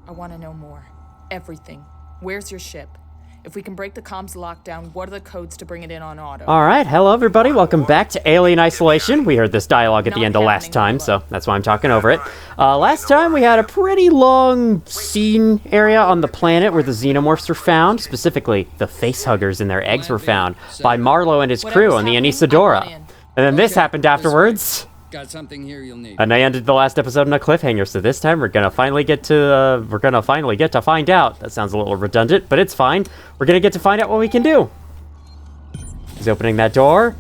I want to know more. Everything. Where's your ship? If we can break the comms lockdown, what are the codes to bring it in on auto? Alright, hello everybody, welcome back to Alien Isolation. We heard this dialogue at the end of last time, so that's why I'm talking over it. Last time we had a pretty long scene area on the planet where the Xenomorphs were found, specifically the facehuggers and their eggs were found by Marlowe and his crew on the Anisadora. And then this happened afterwards. Got something here you'll need. And I ended the last episode on a cliffhanger, so this time we're gonna finally get to find out. That sounds a little redundant, but it's fine. We're gonna get to find out what we can do. He's opening that door.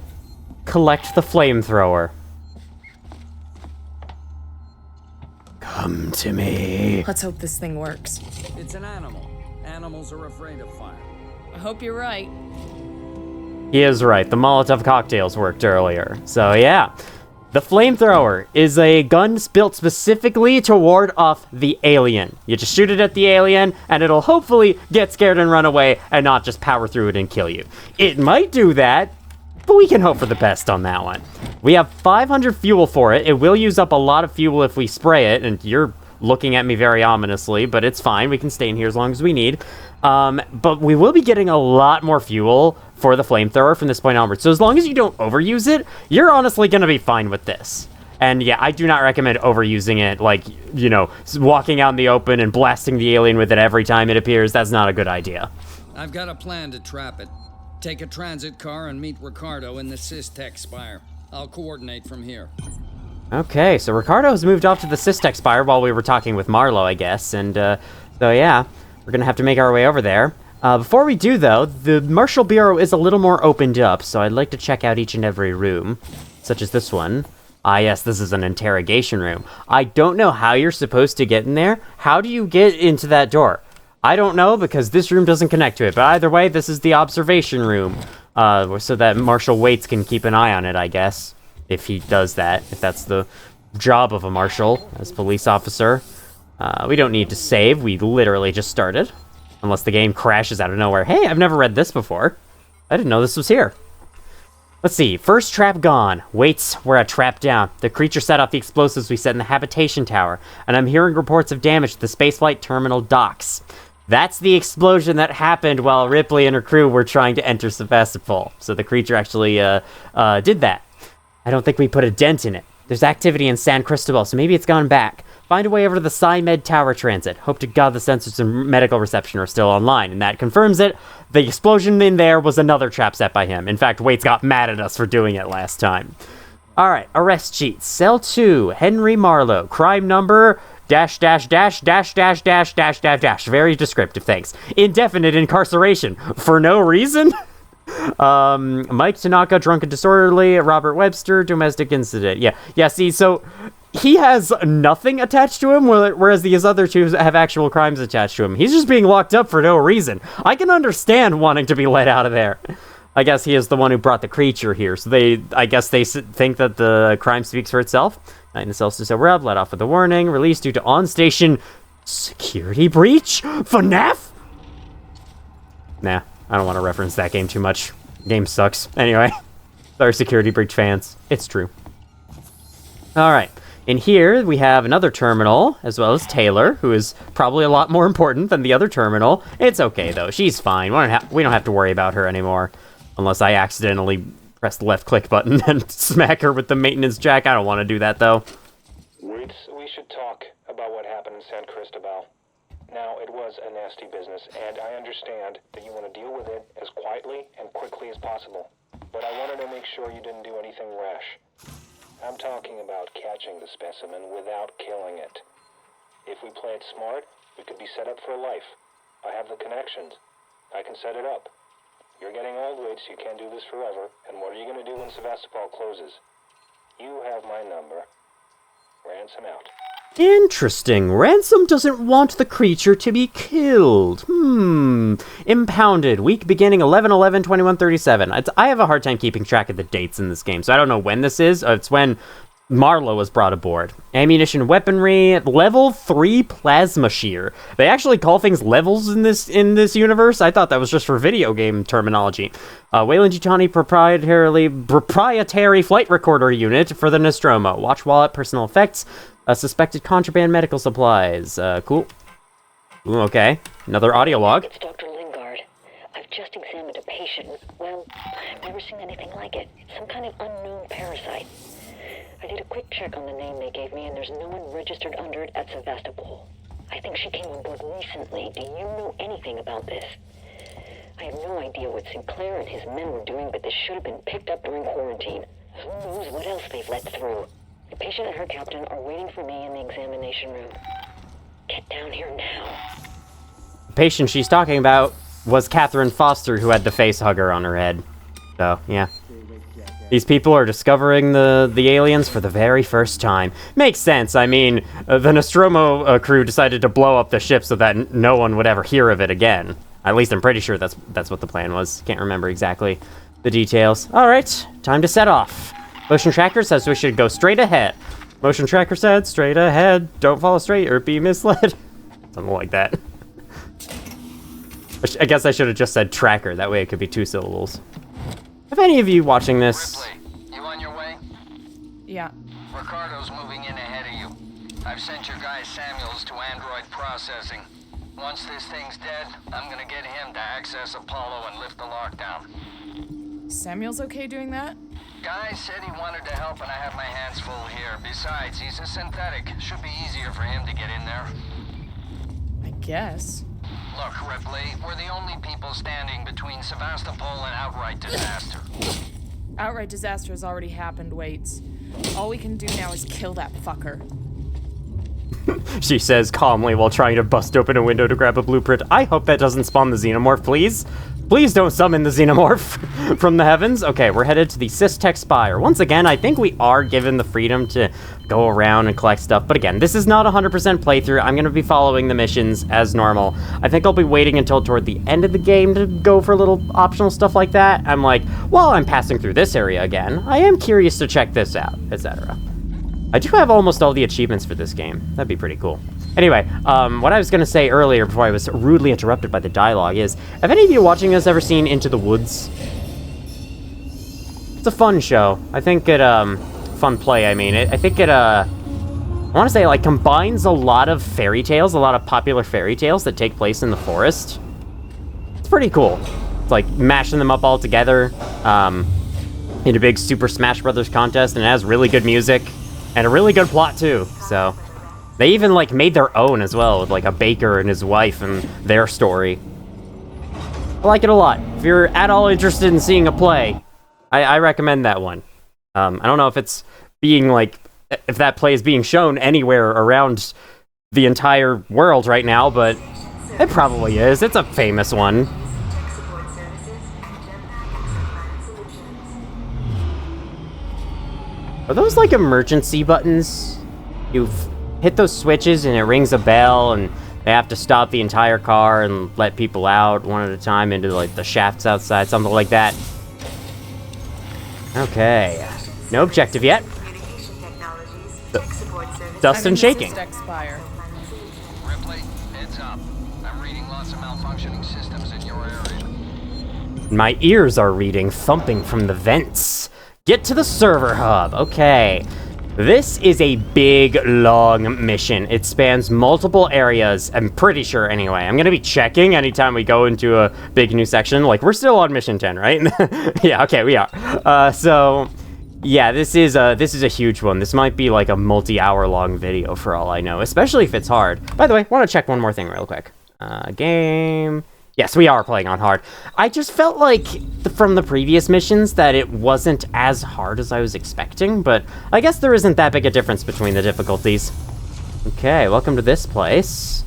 Collect the flamethrower. Come to me. Let's hope this thing works. It's an animal. Animals are afraid of fire. I hope you're right. He is right. The Molotov cocktails worked earlier. So yeah. The flamethrower is a gun built specifically to ward off the alien. You just shoot it at the alien, and it'll hopefully get scared and run away, and not just power through it and kill you. It might do that, but we can hope for the best on that one. We have 500 fuel for it. It will use up a lot of fuel if we spray it, and you're looking at me very ominously, but it's fine. We can stay in here as long as we need. But we will be getting a lot more fuel for the flamethrower from this point onward. So as long as you don't overuse it, you're honestly going to be fine with this. And yeah, I do not recommend overusing it, like, you know, walking out in the open and blasting the alien with it every time it appears. That's not a good idea. I've got a plan to trap it. Take a transit car and meet Ricardo in the Systech Spire. I'll coordinate from here. Okay, so Ricardo has moved off to the Systech Spire while we were talking with Marlowe, I guess. And so yeah, we're going to have to make our way over there. Before we do, though, the Marshal Bureau is a little more opened up, so I'd like to check out each and every room, such as this one. Ah, yes, this is an interrogation room. I don't know how you're supposed to get in there. How do you get into that door? I don't know, because this room doesn't connect to it, but either way, this is the observation room, so that Marshal Waits can keep an eye on it, I guess, if he does that, if that's the job of a marshal as police officer. We don't need to save, we literally just started. Unless the game crashes out of nowhere. Hey, I've never read this before. I didn't know this was here. Let's see. First trap gone. Waits, we're at trap down. The creature set off the explosives we set in the habitation tower, and I'm hearing reports of damage to the spaceflight terminal docks. That's the explosion that happened while Ripley and her crew were trying to enter Sevastopol. So the creature actually did that. I don't think we put a dent in it. There's activity in San Cristobal, so maybe it's gone back. Find a way over to the Psymed Tower Transit. Hope to God the sensors and medical reception are still online, and that confirms it. The explosion in there was another trap set by him. In fact, Waits got mad at us for doing it last time. Alright, arrest sheet. Cell 2, Henry Marlowe. Crime number... dash. Very descriptive, thanks. Indefinite incarceration. For no reason? Mike Tanaka, drunk and disorderly. Robert Webster, domestic incident. Yeah, see, so... he has nothing attached to him, whereas these other two have actual crimes attached to him. He's just being locked up for no reason. I can understand wanting to be let out of there. I guess he is the one who brought the creature here, so I guess they think that the crime speaks for itself. Night in the cells to sober up, let off with a warning, released due to on-station security breach? FNAF? Nah, I don't want to reference that game too much. Game sucks. Anyway, sorry security breach fans. It's true. Alright. In here, we have another terminal, as well as Taylor, who is probably a lot more important than the other terminal. It's okay, though. She's fine. We don't have to worry about her anymore. Unless I accidentally press the left-click button and smack her with the maintenance jack. I don't want to do that, though. We should talk about what happened in San Cristobal. Now, it was a nasty business, and I understand that you want to deal with it as quietly and quickly as possible. But I wanted to make sure you didn't do anything rash. I'm talking about catching the specimen without killing it. If we play it smart, we could be set up for life. I have the connections. I can set it up. You're getting old, Waits, you can't do this forever. And what are you going to do when Sevastopol closes? You have my number. Ransom out. Interesting. Ransom doesn't want the creature to be killed. Impounded. Week beginning 11/11/2137. I have a hard time keeping track of the dates in this game, so I don't know when this is. It's when Marlowe was brought aboard. Ammunition, weaponry, level 3 plasma shear. They actually call things levels in this universe. I thought that was just for video game terminology. Weyland-Yutani proprietary flight recorder unit for the Nostromo. Watch wallet, personal effects. Suspected contraband medical supplies. Cool. Ooh, okay. Another audio log. It's Dr. Lingard. I've just examined a patient. Well, I've never seen anything like it. It's some kind of unknown parasite. I did a quick check on the name they gave me, and there's no one registered under it at Sevastopol. I think she came on board recently. Do you know anything about this? I have no idea what Sinclair and his men were doing, but this should have been picked up during quarantine. Who knows what else they've let through? The patient and her captain are waiting for me in the examination room. Get down here now. The patient she's talking about was Catherine Foster, who had the face hugger on her head. So, yeah. These people are discovering the aliens for the very first time. Makes sense. I mean, the Nostromo crew decided to blow up the ship so that no one would ever hear of it again. At least I'm pretty sure that's what the plan was. Can't remember exactly the details. All right, time to set off. Motion tracker says we should go straight ahead. Motion tracker said straight ahead. Don't follow straight or be misled. Something like that. I guess I should have just said tracker. That way it could be 2 syllables. Have any of you watching this? Ripley, you on your way? Yeah. Ricardo's moving in ahead of you. I've sent your guy Samuels to android processing. Once this thing's dead, I'm gonna get him to access Apollo and lift the lockdown. Samuel's okay doing that? Guy said he wanted to help and I have my hands full here. Besides, he's a synthetic. Should be easier for him to get in there. I guess. Look, Ripley, we're the only people standing between Sevastopol and outright disaster. Outright disaster has already happened, Waits. All we can do now is kill that fucker. She says calmly while trying to bust open a window to grab a blueprint. I hope that doesn't spawn the Xenomorph, please. Please don't summon the Xenomorph from the heavens. Okay, we're headed to the Systech Spire. Once again, I think we are given the freedom to go around and collect stuff. But again, this is not 100% playthrough. I'm going to be following the missions as normal. I think I'll be waiting until toward the end of the game to go for little optional stuff like that. I'm like, while I'm passing through this area again, I am curious to check this out, etc. I do have almost all the achievements for this game. That'd be pretty cool. Anyway, what I was going to say earlier before I was rudely interrupted by the dialogue is, have any of you watching this ever seen Into the Woods? It's a fun show. I think it, fun play, I mean. I think it, I want to say, like, combines a lot of fairy tales, a lot of popular fairy tales that take place in the forest. It's pretty cool. It's like mashing them up all together in a big Super Smash Brothers contest, and it has really good music. And a really good plot, too, so... They even, like, made their own as well, with, like, a baker and his wife and their story. I like it a lot. If you're at all interested in seeing a play, I recommend that one. I don't know if it's being, like... If that play is being shown anywhere around the entire world right now, but... It probably is. It's a famous one. Are those like emergency buttons? You hit those switches and it rings a bell and they have to stop the entire car and let people out one at a time into like the shafts outside, something like that. Okay. No objective yet. Dust and shaking. Ripley, heads up. I'm reading lots of malfunctioning systems in your area. My ears are reading thumping from the vents. Get to the server hub. Okay. This is a big, long mission. It spans multiple areas, I'm pretty sure anyway. I'm going to be checking anytime we go into a big new section. Like, we're still on mission 10, right? Yeah, okay, we are. So, yeah, this is a huge one. This might be like a multi-hour long video for all I know, especially if it's hard. By the way, I want to check one more thing real quick. Game... Yes, we are playing on hard. I just felt like from the previous missions that it wasn't as hard as I was expecting, but I guess there isn't that big a difference between the difficulties. Okay, welcome to this place.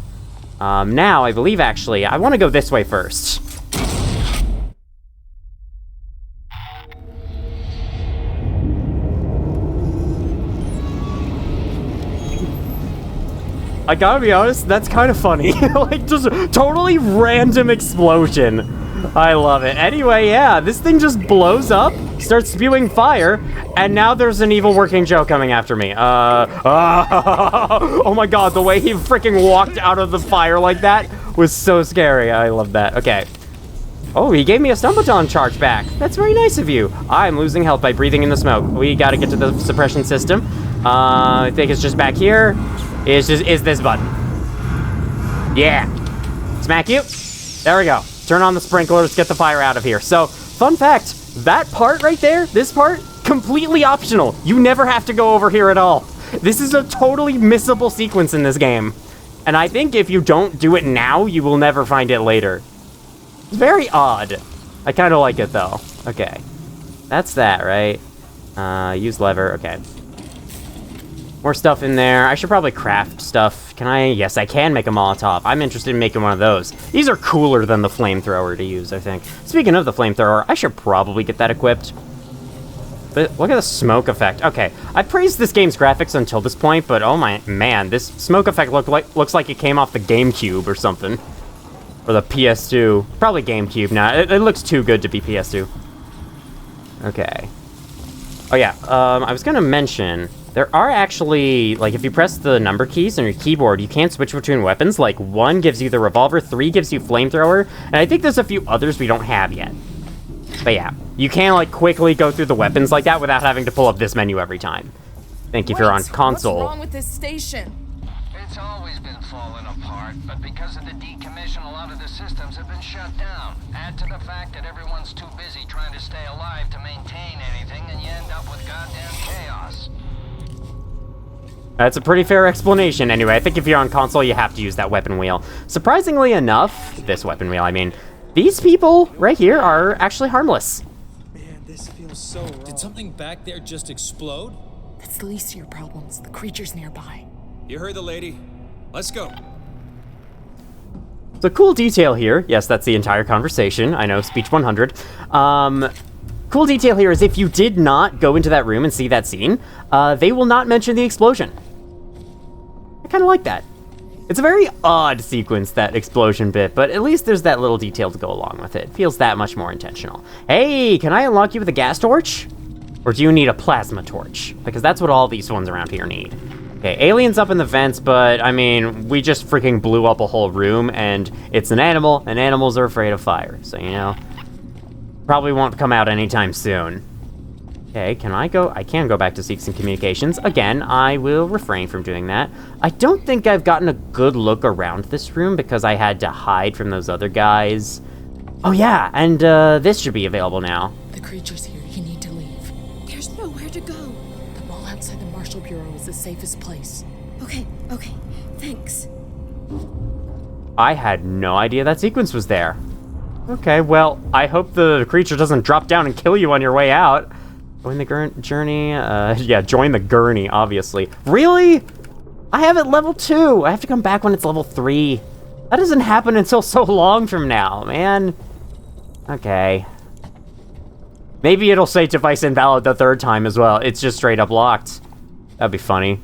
Now, I believe actually, I want to go this way first. I gotta be honest, that's kind of funny. Like, just a totally random explosion. I love it. Anyway, yeah, this thing just blows up, starts spewing fire, and now there's an evil working Joe coming after me. Oh my god, the way he freaking walked out of the fire like that was so scary. I love that. Okay. Oh, he gave me a stun baton charge back. That's very nice of you. I'm losing health by breathing in the smoke. We gotta get to the suppression system. I think it's just back here. Is this button. Yeah. Smack you. There we go. Turn on the sprinklers, get the fire out of here. So, fun fact, that part right there, this part, completely optional. You never have to go over here at all. This is a totally missable sequence in this game. And I think if you don't do it now, you will never find it later. It's very odd. I kind of like it, though. Okay. That's that, right? Use lever. Okay. More stuff in there. I should probably craft stuff. Can I? Yes, I can make a Molotov. I'm interested in making one of those. These are cooler than the flamethrower to use, I think. Speaking of the flamethrower, I should probably get that equipped. But look at the smoke effect. Okay, I praised this game's graphics until this point, but oh my man, this smoke effect looks like it came off the GameCube or something. Or the PS2. Probably GameCube now. It looks too good to be PS2. Okay. Oh yeah, I was gonna mention, there are actually, like, if you press the number keys on your keyboard, you can switch between weapons. Like, 1 gives you the revolver, 3 gives you flamethrower, and I think there's a few others we don't have yet. But yeah, you can, like, quickly go through the weapons like that without having to pull up this menu every time. Think if you're on console. What's wrong with this station? It's always been falling apart, but because of the decommission, a lot of the systems have been shut down. Add to the fact that everyone's too busy trying to stay alive to maintain anything, and you end up with goddamn chaos. That's a pretty fair explanation. Anyway, I think if you're on console, you have to use that weapon wheel. Surprisingly enough, this weapon wheel, I mean, these people right here are actually harmless. Man, this feels so wrong. Did something back there just explode? That's the least of your problems. The creature's nearby. You heard the lady. Let's go. So cool detail here. Yes, that's the entire conversation. I know, speech 100. Cool detail here is if you did not go into that room and see that scene, they will not mention the explosion. I kind of like that. It's a very odd sequence, that explosion bit, but at least there's that little detail to go along with it. Feels that much more intentional. Hey, can I unlock you with a gas torch? Or do you need a plasma torch? Because that's what all these ones around here need. Okay, aliens up in the vents, but, I mean, we just freaking blew up a whole room, and it's an animal, and animals are afraid of fire, so, you know, probably won't come out anytime soon. Okay, can I go? I can go back to Seeks and Communications. Again, I will refrain from doing that. I don't think I've gotten a good look around this room because I had to hide from those other guys. Oh yeah, and this should be available now. The creature's here. You need to leave. There's nowhere to go. The mall outside the Marshal Bureau is the safest place. Okay, thanks. I had no idea that sequence was there. Okay, well, I hope the creature doesn't drop down and kill you on your way out. Join the journey, yeah, join the gurney, obviously. Really? I have it level 2. I have to come back when it's level 3. That doesn't happen until so long from now, man. Okay. Maybe it'll say device invalid the 3rd time as well. It's just straight up locked. That'd be funny.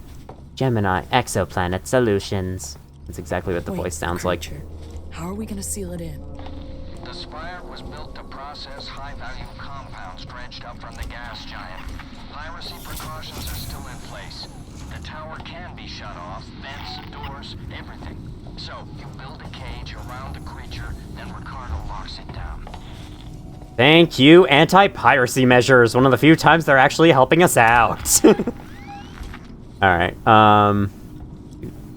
Gemini, exoplanet solutions. That's exactly what the voice sounds like. How are we gonna seal it in? The Spire was built to process high-value compounds dredged up from the gas giant. Piracy precautions are still in place. The tower can be shut off, vents, doors, everything. So, you build a cage around the creature, then Ricardo locks it down. Thank you, anti-piracy measures. One of the few times they're actually helping us out. Alright, oh,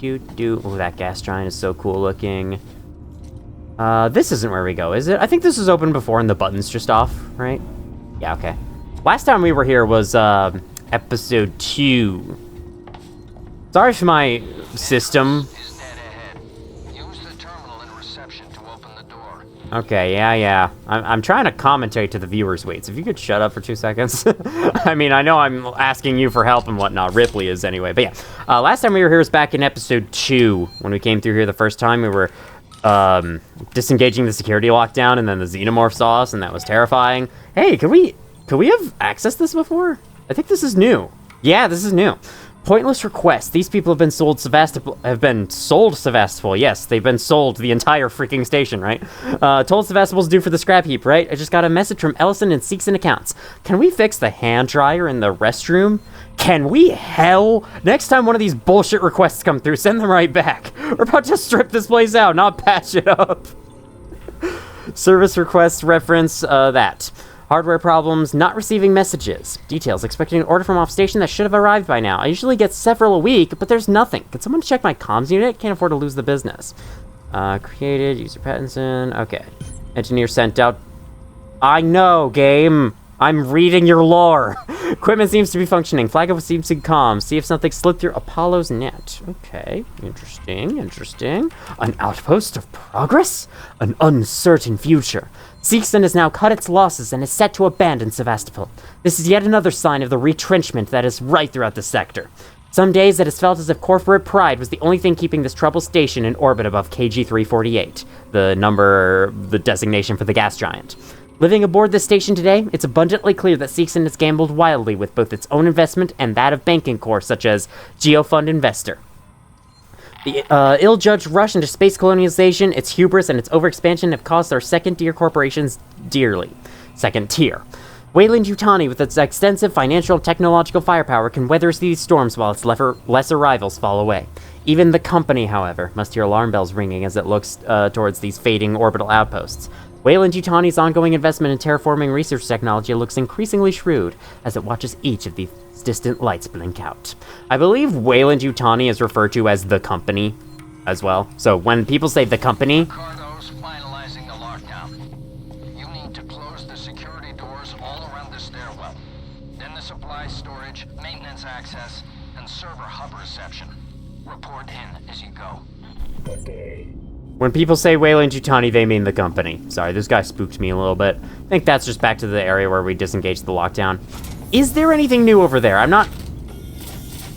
that gas giant is so cool looking. This isn't where we go, is it? I think this was open before and the button's just off, right? Yeah, okay. Last time we were here was, episode 2. Sorry for my system. Is dead ahead. Use the terminal in reception to open the door. Okay, yeah. I'm trying to commentate to the viewers. Wait, so if you could shut up for 2 seconds. I mean, I know I'm asking you for help and whatnot. Ripley is anyway. But yeah, last time we were here was back in episode 2. When we came through here the first time, we were disengaging the security lockdown, and then the Xenomorph saw us, and that was terrifying. Hey, could we have accessed this before? I think this is new. Yeah, this is new. Pointless request. These people have been sold Sevastopol. Yes, they've been sold the entire freaking station, right? Told Sevastopol's due for the scrap heap, right? I just got a message from Ellison and Seeks and Accounts. Can we fix the hand dryer in the restroom? Can we? Hell, next time one of these bullshit requests come through, send them right back. We're about to strip this place out, not patch it up. Service request reference, that. Hardware problems, not receiving messages. Details, expecting an order from off station that should have arrived by now. I usually get several a week, but there's nothing. Can someone check my comms unit? Can't afford to lose the business. Created, user Pattinson. Okay. Engineer sent out. I know, game. I'm reading your lore. Equipment seems to be functioning. Flag up seems to be calm. See if something slipped through Apollo's net. Okay. Interesting. An outpost of progress? An uncertain future. Seegson has now cut its losses and is set to abandon Sevastopol. This is yet another sign of the retrenchment that is right throughout the sector. Some days it has felt as if corporate pride was the only thing keeping this troubled station in orbit above KG-348, the designation for the gas giant. Living aboard this station today, it's abundantly clear that Seegson has gambled wildly with both its own investment and that of banking corps such as Geofund Investor. The ill-judged rush into space colonialization, its hubris, and its overexpansion have cost our second-tier corporations dearly. Second tier. Weyland-Yutani, with its extensive financial and technological firepower, can weather these storms while its lesser rivals fall away. Even the company, however, must hear alarm bells ringing as it looks towards these fading orbital outposts. Weyland-Yutani's ongoing investment in terraforming research technology looks increasingly shrewd as it watches each of these distant lights blink out. I believe Weyland-Yutani is referred to as the company as well. So when people say the company... Ricardo's finalizing the lockdown. You need to close the security doors all around the stairwell. Then the supply storage, maintenance access, and server hub reception. Report in as you go. When people say Weyland-Yutani, they mean the company. Sorry, this guy spooked me a little bit. I think that's just back to the area where we disengaged the lockdown. Is there anything new over there? I'm not...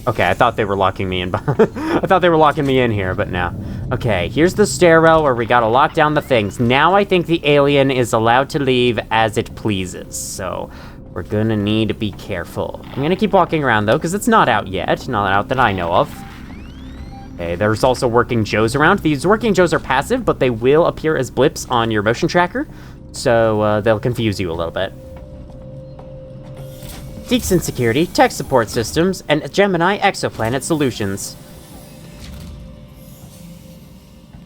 Okay, I thought they were locking me in. I thought they were locking me in here, but no. Okay, here's the stairwell where we gotta lock down the things. Now I think the alien is allowed to leave as it pleases, so we're gonna need to be careful. I'm gonna keep walking around, though, because it's not out yet. Not out that I know of. Okay, there's also working Joes around. These working Joes are passive, but they will appear as blips on your motion tracker, so they'll confuse you a little bit. Seegson Security, Tech Support Systems, and Gemini Exoplanet Solutions.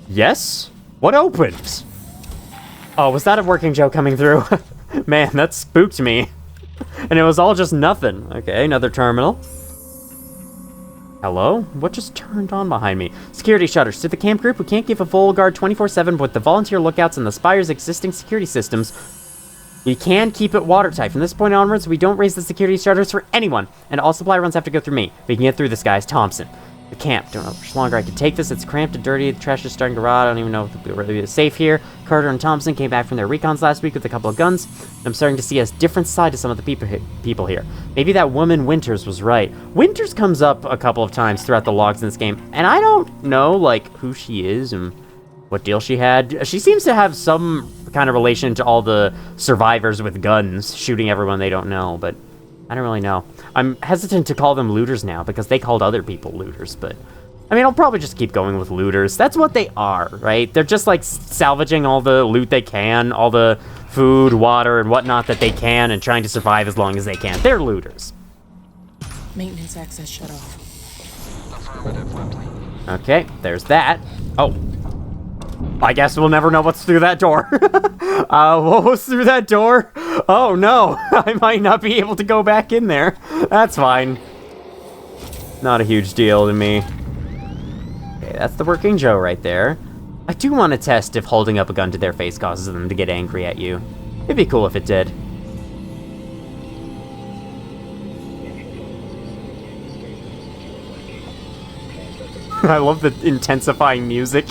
Yes? What opened? Oh, was that a working Joe coming through? Man, that spooked me. And it was all just nothing. Okay, another terminal. Hello? What just turned on behind me? Security shutters. To the camp group, we can't give a full guard 24/7, but with the volunteer lookouts and the Spire's existing security systems, we can keep it watertight. From this point onwards, we don't raise the security shutters for anyone, and all supply runs have to go through me. We can get through this, guys. Thompson. The camp. Don't know how much longer I can take this. It's cramped and dirty. The trash is starting to rot. I don't even know if we'll really be safe here. Carter and Thompson came back from their recons last week with a couple of guns. I'm starting to see a different side to some of the people here. Maybe that woman Winters was right. Winters comes up a couple of times throughout the logs in this game, and I don't know, like, who she is and what deal she had. She seems to have some kind of relation to all the survivors with guns, shooting everyone they don't know, but I don't really know. I'm hesitant to call them looters now, because they called other people looters, but... I mean, I'll probably just keep going with looters. That's what they are, right? They're just, like, salvaging all the loot they can, all the food, water, and whatnot that they can, and trying to survive as long as they can. They're looters. Maintenance access shut off. Affirmative, Ripley. Okay, there's that. Oh. I guess we'll never know what's through that door. What was through that door? Oh, no. I might not be able to go back in there. That's fine. Not a huge deal to me. Okay, that's the working Joe right there. I do want to test if holding up a gun to their face causes them to get angry at you. It'd be cool if it did. I love the intensifying music.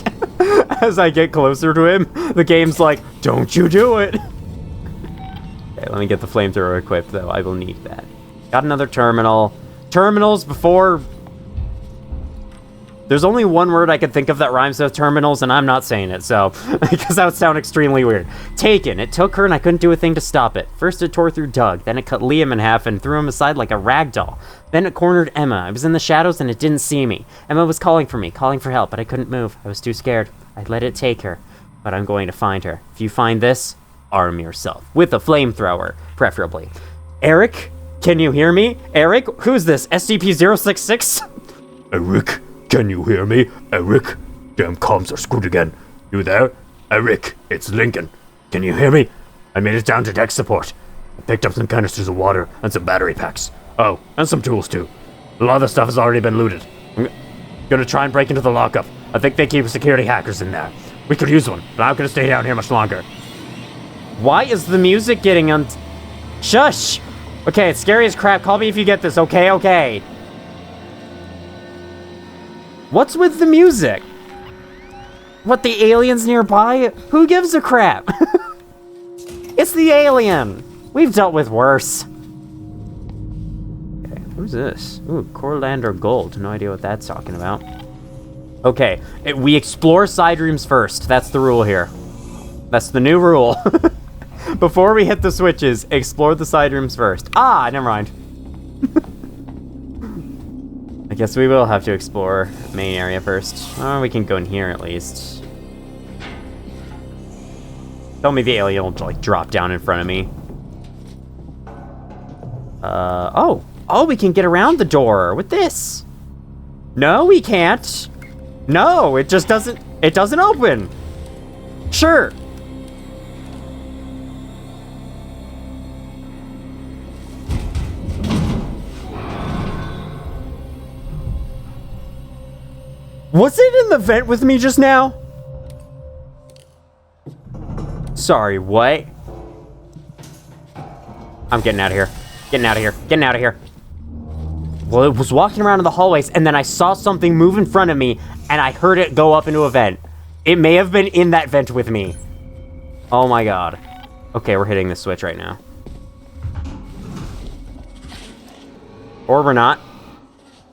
As I get closer to him, the game's like, don't you do it! Okay, let me get the flamethrower equipped, though. I will need that. Got another terminal. Terminals before... There's only one word I could think of that rhymes with terminals, and I'm not saying it, so... because that would sound extremely weird. Taken. It took her, and I couldn't do a thing to stop it. First it tore through Doug, then it cut Liam in half and threw him aside like a rag doll. Then it cornered Emma. I was in the shadows, and it didn't see me. Emma was calling for me, calling for help, but I couldn't move. I was too scared. I let it take her, but I'm going to find her. If you find this, arm yourself. With a flamethrower, preferably. Eric, can you hear me? Eric, who's this? SCP-066? Eric, can you hear me? Eric? Damn comms are screwed again. You there? Eric, it's Lincoln. Can you hear me? I made it down to tech support. I picked up some canisters of water and some battery packs. Oh, and some tools too. A lot of the stuff has already been looted. I'm gonna try and break into the lockup. I think they keep security hackers in there. We could use one, but I'm not gonna stay down here much longer. Why is the music getting Shush! Okay, it's scary as crap. Call me if you get this, okay? Okay. What's with the music? What, the alien's nearby? Who gives a crap? It's the alien! We've dealt with worse. Okay, who's this? Ooh, Corlander Gold. No idea what that's talking about. Okay, we explore side rooms first. That's the rule here. That's the new rule. Before we hit the switches, explore the side rooms first. Ah, never mind. I guess we will have to explore main area first. Oh, we can go in here at least. Tell me the alien will, like, drop down in front of me. Oh, we can get around the door with this. No, we can't. No, it just doesn't open. Sure. Was it in the vent with me just now? Sorry, what? I'm getting out of here. Getting out of here. Getting out of here. Well, it was walking around in the hallways, and then I saw something move in front of me, and I heard it go up into a vent. It may have been in that vent with me. Oh my god. Okay, we're hitting the switch right now. Or we're not.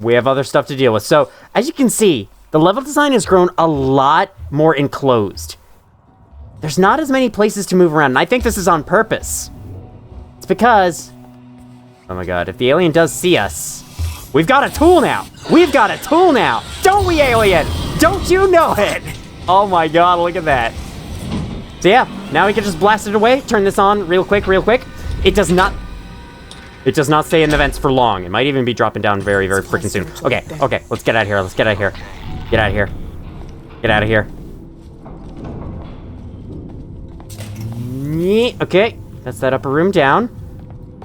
We have other stuff to deal with. So, as you can see, the level design has grown a lot more enclosed. There's not as many places to move around, and I think this is on purpose. It's because... Oh my god, if the alien does see us, we've got a tool now! We've got a tool now! Don't we, alien? Don't you know it? Oh my god, look at that. So yeah, now we can just blast it away, turn this on real quick. It does not stay in the vents for long. It might even be dropping down very, very freaking soon. Okay, let's get out of here, Get out of here. Get out of here. Okay, that's that upper room down.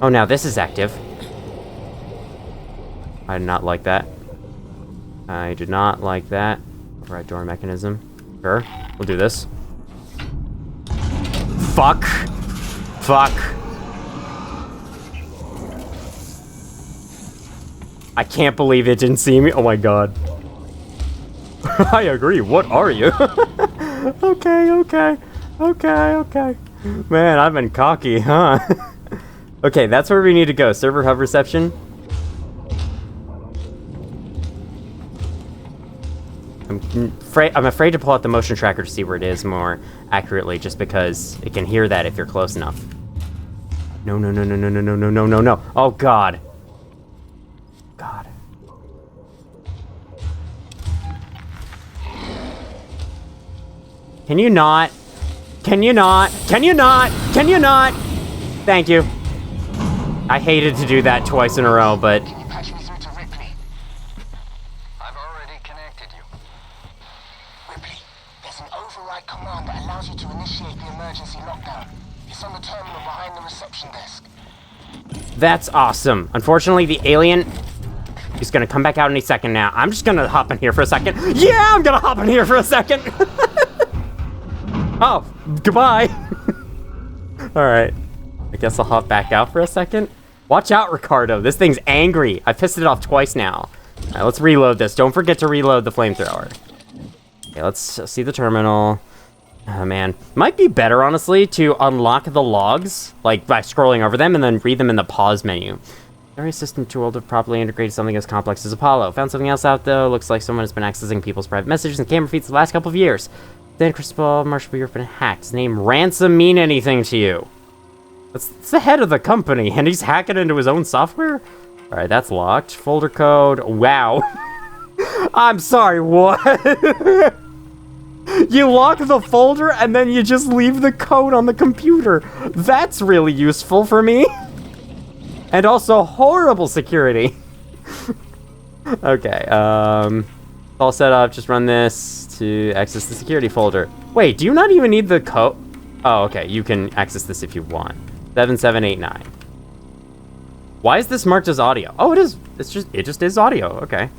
Oh, now this is active. I did not like that. I did not like that. Override door mechanism. Sure, we'll do this. Fuck. I can't believe it didn't see me. Oh my god. I agree. What are you? Okay. Man, I've been cocky, huh? Okay, that's where we need to go. Server hub reception. I'm afraid to pull out the motion tracker to see where it is more accurately, just because it can hear that if you're close enough. No. Oh god. Can you not? Thank you. I hated to do that twice in a row, but... Can you patch me through to Ripley? I've already connected you. Ripley, there's an override command that allows you to initiate the emergency lockdown. It's on the terminal behind the reception desk. That's awesome. Unfortunately, the alien is gonna come back out any second now. I'm just gonna hop in here for a second. Yeah, I'm gonna hop in here for a second. Oh, goodbye. Alright. I guess I'll hop back out for a second. Watch out, Ricardo. This thing's angry. I pissed it off twice now. Alright, let's reload this. Don't forget to reload the flamethrower. Okay, let's see the terminal. Oh, man. Might be better, honestly, to unlock the logs, like by scrolling over them and then read them in the pause menu. Very system too old to properly integrate something as complex as Apollo. Found something else out, though. Looks like someone has been accessing people's private messages and camera feeds the last couple of years. Then Cristobal Marshall Bureau been hacked. His name Ransom mean anything to you? That's the head of the company, and he's hacking into his own software? Alright, that's locked. Folder code. Wow. I'm sorry, what? You lock the folder, and then you just leave the code on the computer. That's really useful for me. And also horrible security. Okay, all set up. Just run this to access the security folder. Wait, do you not even need the code? Oh, okay, you can access this if you want. 7789. Why is this marked as audio? Oh, it is. It just is audio. Okay.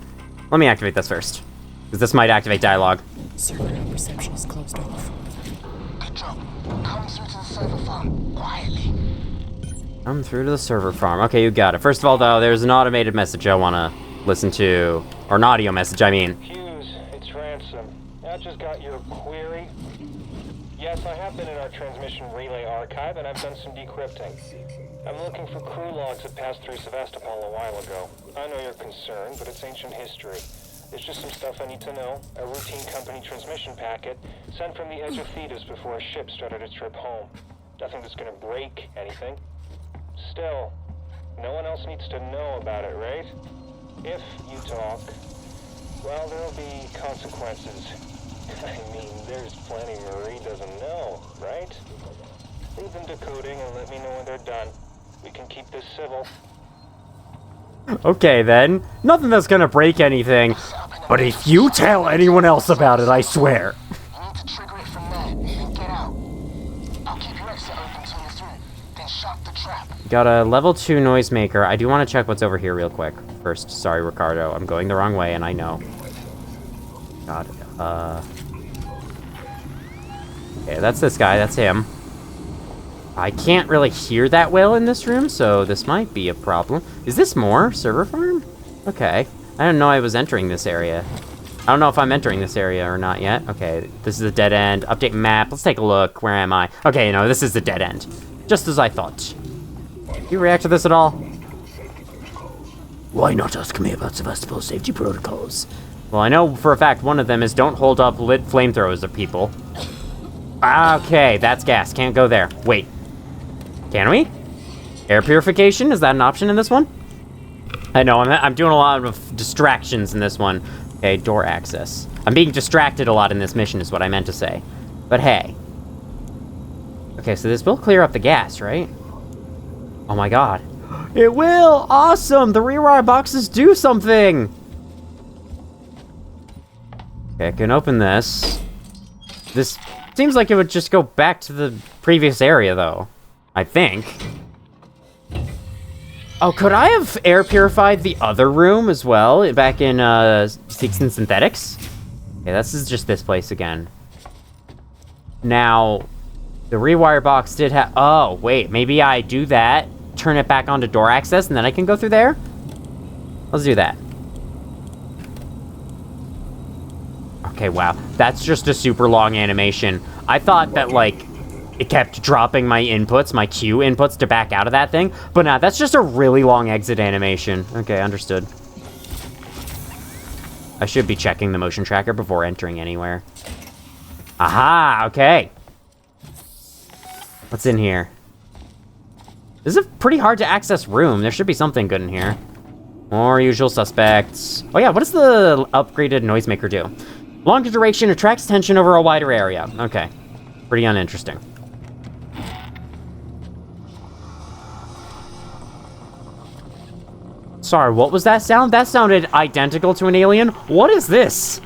Let me activate this first. Because this might activate dialogue. Server reception is closed off. Good job. Come through to the server farm, quietly. Come through to the server farm. Okay, you got it. First of all, though, there's an automated message I want to listen to. Or an audio message, I mean. Hughes, it's Ransom. I just got your query. Yes, I have been in our transmission relay archive, and I've done some decrypting. I'm looking for crew logs that passed through Sevastopol a while ago. I know you're concerned, but it's ancient history. There's just some stuff I need to know. A routine company transmission packet sent from the edge of Thetis before a ship started its trip home. Nothing that's gonna break anything. Still, no one else needs to know about it, right? If you talk, well, there'll be consequences. I mean, there's plenty Marie doesn't know, right? Leave them decoding and let me know when they're done. We can keep this civil. Okay, then. Nothing that's gonna break anything. But if you tell anyone else about it, I swear. You need to trigger it from there, then get out. I'll keep your exit open till you're through, then shut the trap. Got a level 2 noisemaker. I do want to check what's over here real quick. First, sorry, Ricardo. I'm going the wrong way, and I know. God, okay, that's this guy. That's him. I can't really hear that well in this room, so this might be a problem. Is this more server farm? Okay. I didn't know I was entering this area. I don't know if I'm entering this area or not yet. Okay, this is a dead end. Update map. Let's take a look. Where am I? Okay, no, this is the dead end. Just as I thought. You react to this at all? Why not ask me about Sevastopol safety protocols? Well, I know for a fact one of them is don't hold up lit flamethrowers at people. Okay, that's gas. Can't go there. Wait. Can we? Air purification? Is that an option in this one? I know, I'm doing a lot of distractions in this one. Okay, door access. I'm being distracted a lot in this mission is what I meant to say. But hey. Okay, so this will clear up the gas, right? Oh my god. It will! Awesome! The rewire boxes do something! Okay, I can open this. This seems like it would just go back to the previous area, though. I think. Oh, could I have air purified the other room as well, back in, Seeks and Synthetics? Okay, this is just this place again. Now, the rewire box did have... Oh, wait, maybe I do that, turn it back onto door access, and then I can go through there? Let's do that. Okay, wow. That's just a super long animation. I thought that, like, it kept dropping my inputs, my Q inputs to back out of that thing. But nah, that's just a really long exit animation. Okay, understood. I should be checking the motion tracker before entering anywhere. Aha, okay. What's in here? This is a pretty hard to access room. There should be something good in here. More usual suspects. Oh yeah, what does the upgraded noisemaker do? Longer duration attracts attention over a wider area. Okay. Pretty uninteresting. Sorry, what was that sound? That sounded identical to an alien. What is this?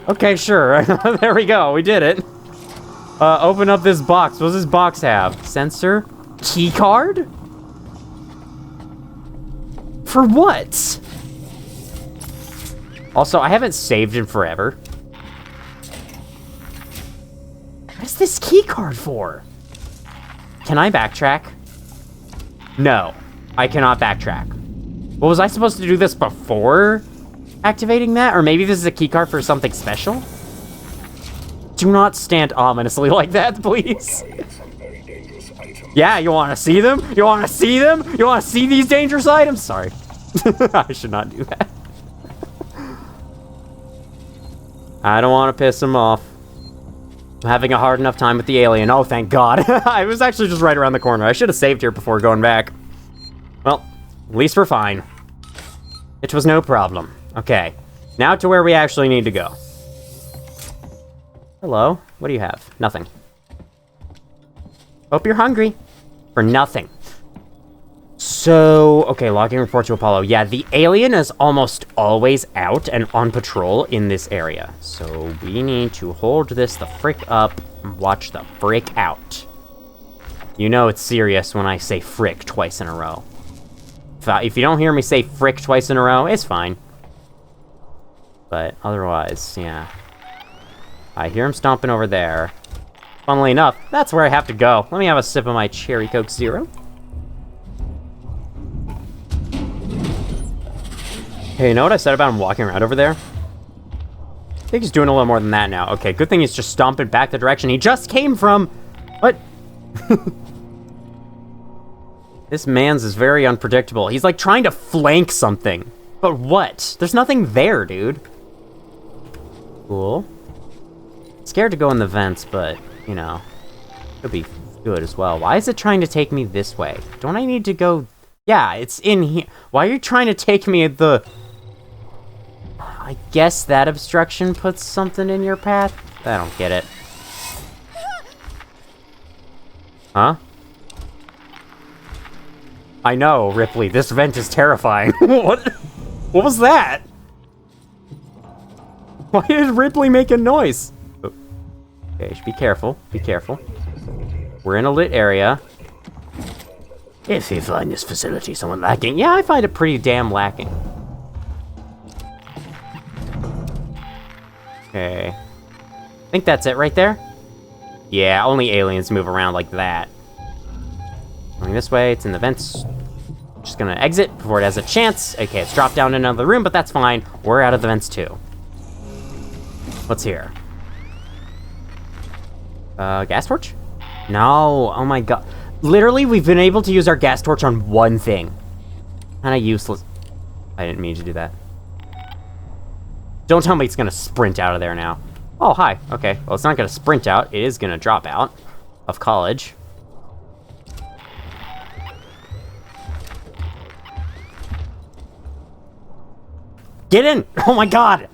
Okay, sure. There we go. We did it. Open up this box. What does this box have? Sensor? Key card? For what? Also, I haven't saved in forever. What is this key card for? Can I backtrack? No, I cannot backtrack. Well, was I supposed to do this before activating that? Or maybe this is a keycard for something special? Do not stand ominously like that, please. Yeah, you want to see them? You want to see them? You want to see these dangerous items? Sorry. I should not do that. I don't want to piss him off. I'm having a hard enough time with the alien. Oh, thank God. I was actually just right around the corner. I should have saved here before going back. Well, at least we're fine. It was no problem. Okay, now to where we actually need to go. Hello, what do you have? Nothing. Hope you're hungry. For nothing. So, okay, logging report to Apollo. Yeah, the alien is almost always out and on patrol in this area. So we need to hold this the frick up and watch the frick out. You know it's serious when I say frick twice in a row. If you don't hear me say frick twice in a row, it's fine. But otherwise, yeah. I hear him stomping over there. Funnily enough, that's where I have to go. Let me have a sip of my Cherry Coke Zero. Hey, you know what I said about him walking around over there? I think he's doing a little more than that now. Okay, good thing he's just stomping back the direction he just came from. What? This man's is very unpredictable. He's like trying to flank something. But what? There's nothing there, dude. Cool. Scared to go in the vents, but, you know, could be good as well. Why is it trying to take me this way? Don't I need to go... Yeah, it's in here. Why are you trying to take me at the... I guess that obstruction puts something in your path? I don't get it. Huh? I know, Ripley, this vent is terrifying. What? What was that? Why did Ripley make a noise? Oh. Okay, be careful. Be careful. We're in a lit area. If you find this facility somewhat lacking. Yeah, I find it pretty damn lacking. Okay. I think that's it right there. Yeah, only aliens move around like that. Going this way, it's in the vents. Just gonna exit before it has a chance. Okay, it's dropped down in another room, but that's fine. We're out of the vents too. What's here? Gas torch? No, oh my god. Literally, we've been able to use our gas torch on one thing. Kinda useless. I didn't mean to do that. Don't tell me it's gonna sprint out of there now. Oh, hi. Okay, well, it's not gonna sprint out. It is gonna drop out of college. Get in! Oh my god!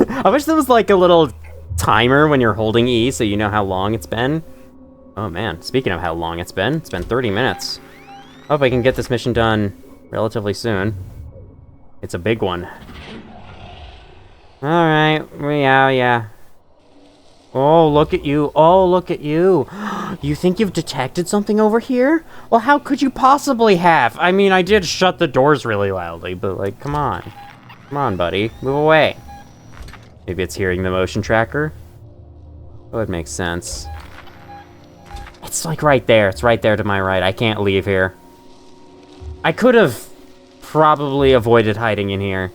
I wish there was like a little timer when you're holding E so you know how long it's been. Oh man, speaking of how long it's been 30 minutes. Hope I can get this mission done relatively soon. It's a big one. Alright, yeah. Oh, look at you. Oh, look at you. You think you've detected something over here? Well, how could you possibly have? I mean, I did shut the doors really loudly, but like, come on. Come on, buddy. Move away. Maybe it's hearing the motion tracker? That would make sense. It's like right there. It's right there to my right. I can't leave here. I could have probably avoided hiding in here.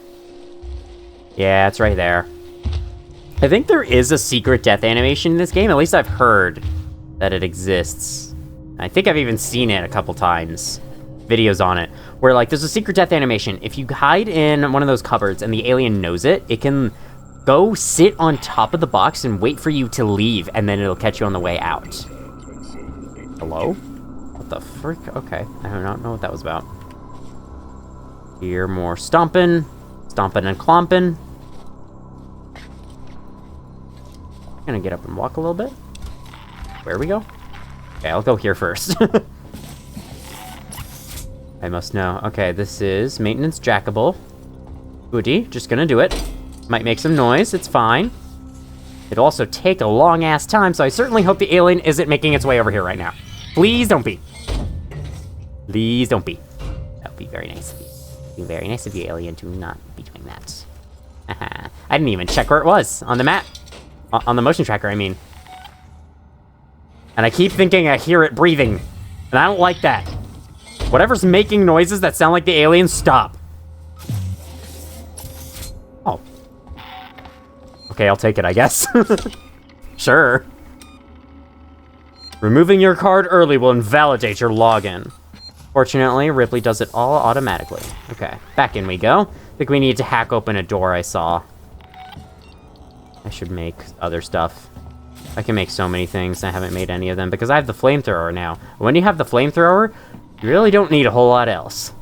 Yeah, it's right there. I think there is a secret death animation in this game. At least I've heard that it exists. I think I've even seen it a couple times. Videos on it. Where, like, there's a secret death animation. If you hide in one of those cupboards and the alien knows it, it can go sit on top of the box and wait for you to leave, and then it'll catch you on the way out. Hello? What the frick? Okay. I don't know what that was about. Hear more stomping. Stomping and clomping. Gonna get up and walk a little bit. Where we go? Okay, I'll go here first. I must know. Okay, this is maintenance jackable. Goody, just gonna do it. Might make some noise, it's fine. It'll also take a long ass time, so I certainly hope the alien isn't making its way over here right now. Please don't be. Please don't be. That would be very nice of you. It'd be very nice of you, alien, to not be doing that. I didn't even check where it was on the map. On the motion tracker, I mean. And I keep thinking I hear it breathing. And I don't like that. Whatever's making noises that sound like the aliens, stop. Oh. Okay, I'll take it, I guess. Sure. Removing your card early will invalidate your login. Fortunately, Ripley does it all automatically. Okay, back in we go. I think we need to hack open a door I saw. I should make other stuff. I can make so many things. I haven't made any of them because I have the flamethrower now. When you have the flamethrower, you really don't need a whole lot else.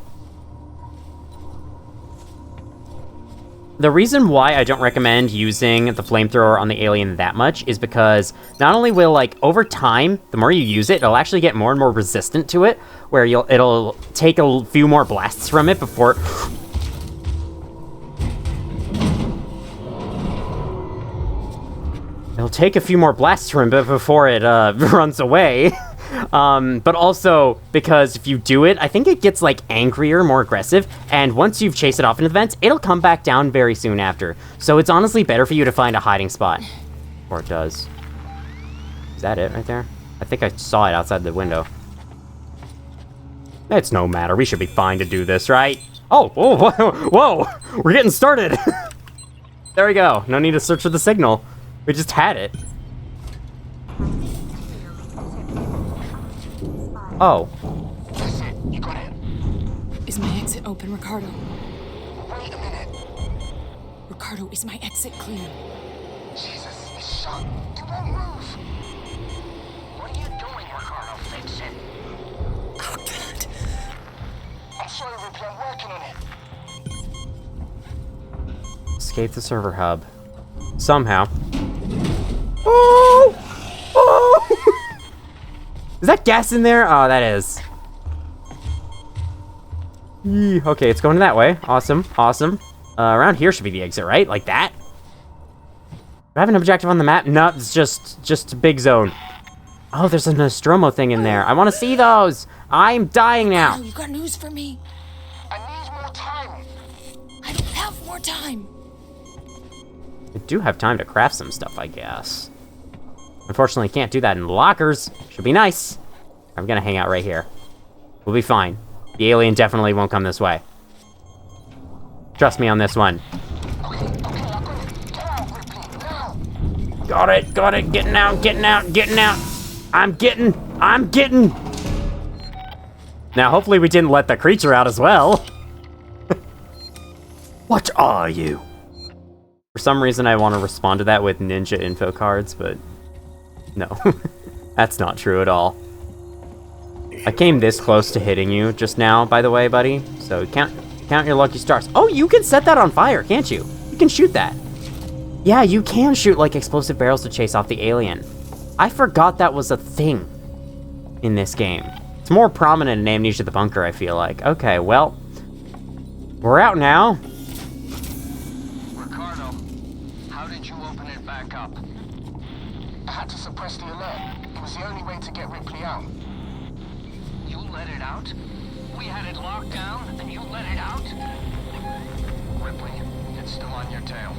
The reason why I don't recommend using the flamethrower on the alien that much is because not only will, like, over time, the more you use it, it'll actually get more and more resistant to it, where it'll take a few more blasts from it before... It'll take a few more blasts from it before it runs away. But also because if you do it, I think it gets like angrier, more aggressive, and once you've chased it off into the vents, it'll come back down very soon after. So it's honestly better for you to find a hiding spot. Or it does. Is that it right there? I think I saw it outside the window. It's no matter. We should be fine to do this, right? Oh, whoa, whoa, whoa. We're getting started. There we go. No need to search for the signal. We just had it. Oh. That's it. You got it. Is my exit open, Ricardo? Wait a minute. Ricardo, is my exit clear? Jesus, it's shut. It won't move. What are you doing, Ricardo? Fix it. Oh, God. I'm sorry, Ripley. I'm working on it. Escape the server hub. Somehow. Oh! Oh! Is that gas in there? Oh, that is. Yee. Okay, it's going that way. Awesome, awesome. Around here should be the exit, right? Like that? Do I have an objective on the map? No, it's just a big zone. Oh, there's a Nostromo thing in there. I want to see those. I'm dying now. Oh, you got news for me? I need more time. I don't have more time. I do have time to craft some stuff, I guess. Unfortunately, can't do that in the lockers. Should be nice. I'm gonna hang out right here. We'll be fine. The alien definitely won't come this way. Trust me on this one. Okay, I got it. Get out, Ripley, now. Got it. Getting out. I'm getting. Now, hopefully we didn't let the creature out as well. What are you? For some reason, I want to respond to that with ninja info cards, but no. That's not true at all. I came this close to hitting you just now, by the way, buddy. So count your lucky stars. Oh, you can set that on fire, can't you? You can shoot that. Yeah, you can shoot like explosive barrels to chase off the alien. I forgot that was a thing in this game. It's more prominent in Amnesia the Bunker, I feel like. Okay, well, we're out now. Ricardo, how did you open it back up? I had to suppress the alert. It was the only way to get Ripley out. You let it out? We had it locked down, and you let it out? Ripley, it's still on your tail.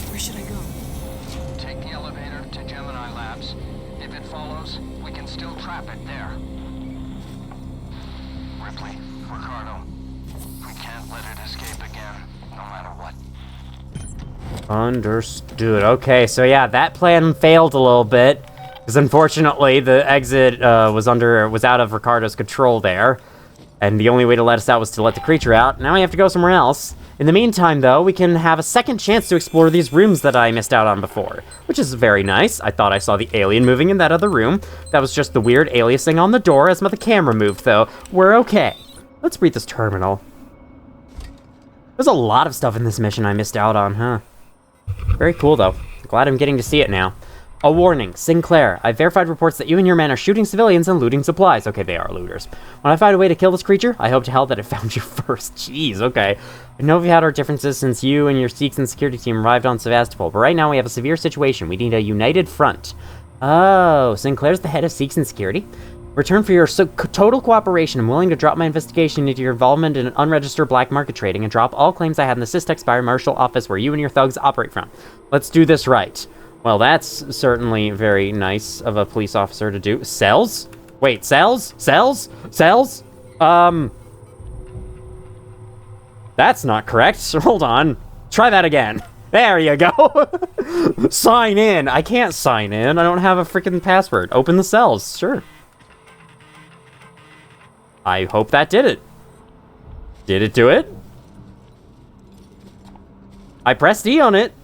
Where should I go? Take the elevator to Gemini Labs. If it follows, we can still trap it there. Ripley, Ricardo, we can't let it escape again, no matter what. Understood. Okay, so yeah, that plan failed a little bit. Because unfortunately, the exit was out of Ricardo's control there. And the only way to let us out was to let the creature out. Now we have to go somewhere else. In the meantime, though, we can have a second chance to explore these rooms that I missed out on before. Which is very nice. I thought I saw the alien moving in that other room. That was just the weird aliasing on the door as the camera moved, though. We're okay. Let's read this terminal. There's a lot of stuff in this mission I missed out on, huh? Very cool, though. Glad I'm getting to see it now. A warning, Sinclair. I've verified reports that you and your men are shooting civilians and looting supplies. Okay, they are looters. When I find a way to kill this creature, I hope to hell that it found you first. Jeez, okay. I know we've had our differences since you and your Seeks and security team arrived on Sevastopol, but right now we have a severe situation. We need a united front. Oh, Sinclair's the head of Seeks and security? Return for your total cooperation. I'm willing to drop my investigation into your involvement in unregistered black market trading and drop all claims I had in the Systech Spire Marshal office where you and your thugs operate from. Let's do this right. Well, that's certainly very nice of a police officer to do. Cells? Wait, cells? Cells? Cells? That's not correct. Hold on. Try that again. There you go. Sign in. I can't sign in. I don't have a freaking password. Open the cells. Sure. I hope that did it. Did it do it? I pressed E on it.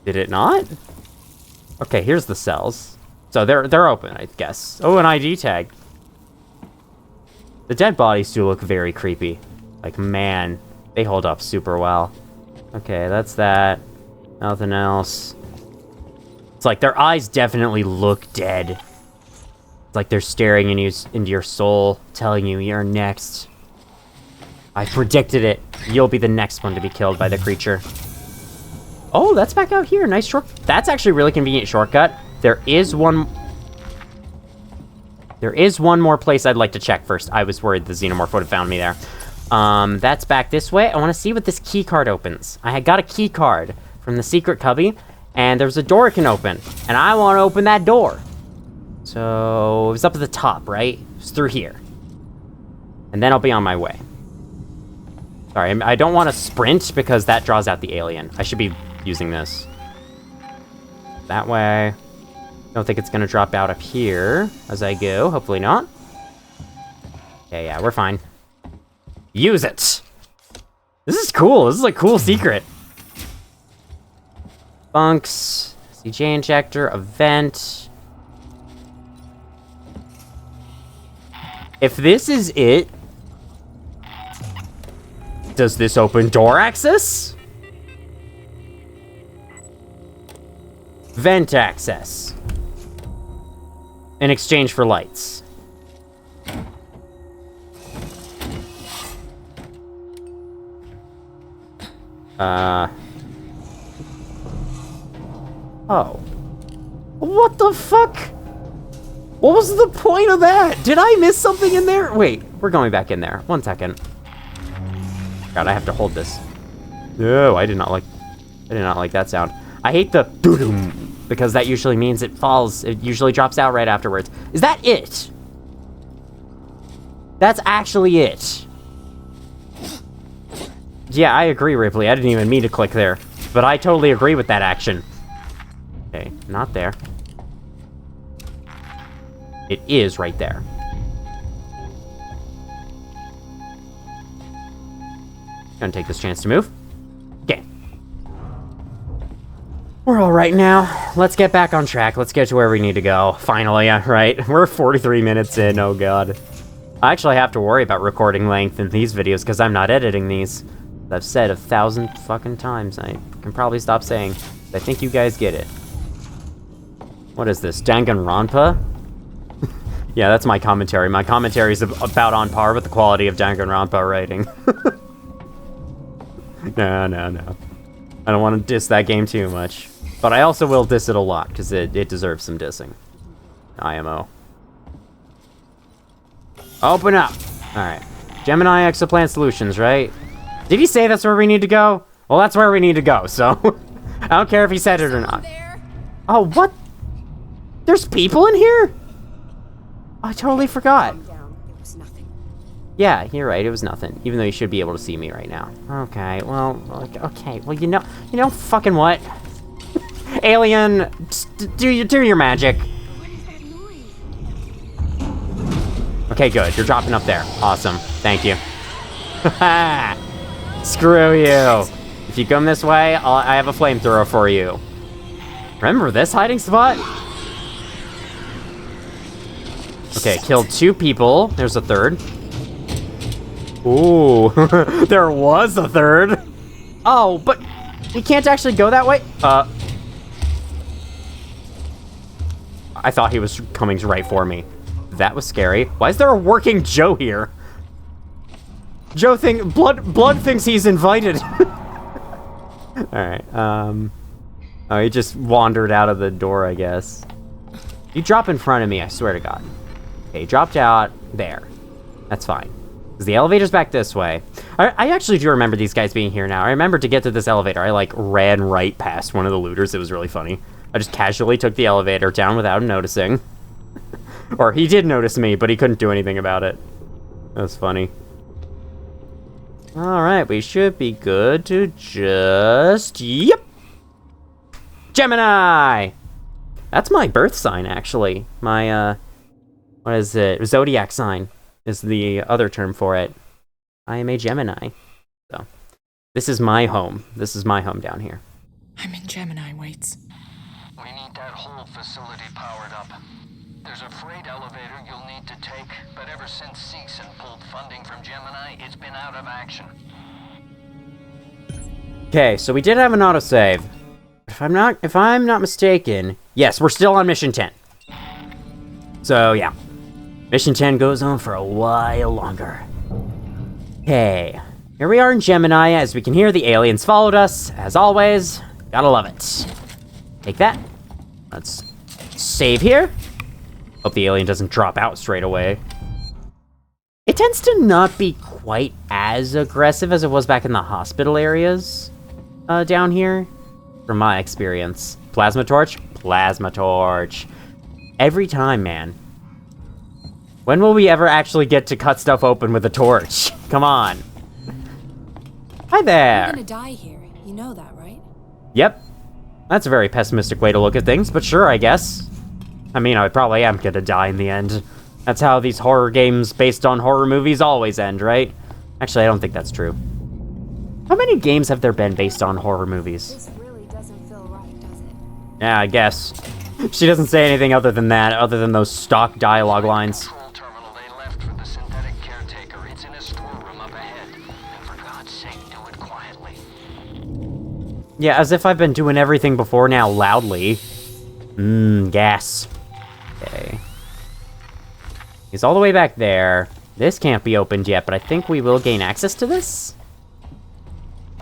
Did it not? Okay, here's the cells. So they're open, I guess. Oh, an ID tag. The dead bodies do look very creepy. Like, man, they hold up super well. Okay, that's that. Nothing else. It's like their eyes definitely look dead. It's like they're staring into your soul, telling you you're next. I predicted it. You'll be the next one to be killed by the creature. Oh, that's back out here. Nice short. That's actually a really convenient shortcut. There is one more place I'd like to check first. I was worried the Xenomorph would have found me there. That's back this way. I want to see what this key card opens. I had got a key card from the secret cubby, and there's a door it can open, and I want to open that door. So, it was up at the top, right? It's through here. And then I'll be on my way. Sorry, I don't want to sprint because that draws out the alien. I should be using this. That way. Don't think it's gonna drop out up here as I go. Hopefully not. Okay, yeah, we're fine. Use it! This is cool. This is a cool secret. Bunks. CJ injector. A vent. If this is it... Does this open door access? Vent access. In exchange for lights. Oh. What the fuck? What was the point of that? Did I miss something in there? Wait, we're going back in there. 1 second. God, I have to hold this. No, I did not like that sound. I hate the doo-doom, because that usually means it falls. It usually drops out right afterwards. Is that it? That's actually it. Yeah, I agree, Ripley. I didn't even mean to click there. But I totally agree with that action. Okay, not there. It is right there. Gonna take this chance to move. Okay. We're all right now. Let's get back on track. Let's get to where we need to go. Finally, right? We're 43 minutes in, oh god. I actually have to worry about recording length in these videos because I'm not editing these. As I've said 1,000 fucking times. I can probably stop saying. I think you guys get it. What is this? Danganronpa? Yeah, that's my commentary. My commentary is about on par with the quality of Danganronpa writing. No. I don't want to diss that game too much. But I also will diss it a lot, because it deserves some dissing. IMO. Open up! Alright. Gemini Exoplant Solutions, right? Did he say that's where we need to go? Well, that's where we need to go, so... I don't care if he said it or not. Oh, what? There's people in here? I totally forgot. Yeah, you're right, it was nothing. Even though you should be able to see me right now. Okay, well, okay. Well, you know fucking what? Alien, do your magic. Okay, good. You're dropping up there. Awesome. Thank you. Screw you. If you come this way, I have a flamethrower for you. Remember this hiding spot? Okay, killed 2 people. There's a third. Ooh, there was a third. Oh, but we can't actually go that way? I thought he was coming right for me. That was scary. Why is there a working Joe here? Joe Blood thinks he's invited. Alright, oh, he just wandered out of the door, I guess. You drop in front of me, I swear to God. Okay, dropped out there. That's fine. Because the elevator's back this way. I actually do remember these guys being here now. I remember to get to this elevator, I ran right past one of the looters. It was really funny. I just casually took the elevator down without him noticing. Or he did notice me, but he couldn't do anything about it. That was funny. Alright, we should be good to just... Yep! Gemini! That's my birth sign, actually. My, what is it? Zodiac sign is the other term for it. I am a Gemini. So, this is my home. This is my home down here. I'm in Gemini, Waits. We need that whole facility powered up. There's a freight elevator you'll need to take, but ever since Seegson pulled funding from Gemini, it's been out of action. Okay, so we did have an autosave. If I'm not mistaken, yes, we're still on mission 10. So yeah, mission 10 goes on for a while longer. Okay, here we are in Gemini. As we can hear, the aliens followed us. As always, gotta love it. Take that. Let's save here. Hope the alien doesn't drop out straight away. It tends to not be quite as aggressive as it was back in the hospital areas down here, from my experience. Plasma torch? Plasma torch. Every time, man. When will we ever actually get to cut stuff open with a torch? Come on. Hi there. You're gonna die here. You know that, right? Yep. That's a very pessimistic way to look at things, but sure, I guess. I mean, I probably am gonna die in the end. That's how these horror games based on horror movies always end, right? Actually, I don't think that's true. How many games have there been based on horror movies? This really doesn't feel right, does it? Yeah, I guess. She doesn't say anything other than that, other than those stock dialogue lines. Control terminal they left for the synthetic caretaker. It's in a storeroom up ahead. And for God's sake, do it quietly. Yeah, as if I've been doing everything before now loudly. Gas. Okay. He's all the way back there. This can't be opened yet, but I think we will gain access to this.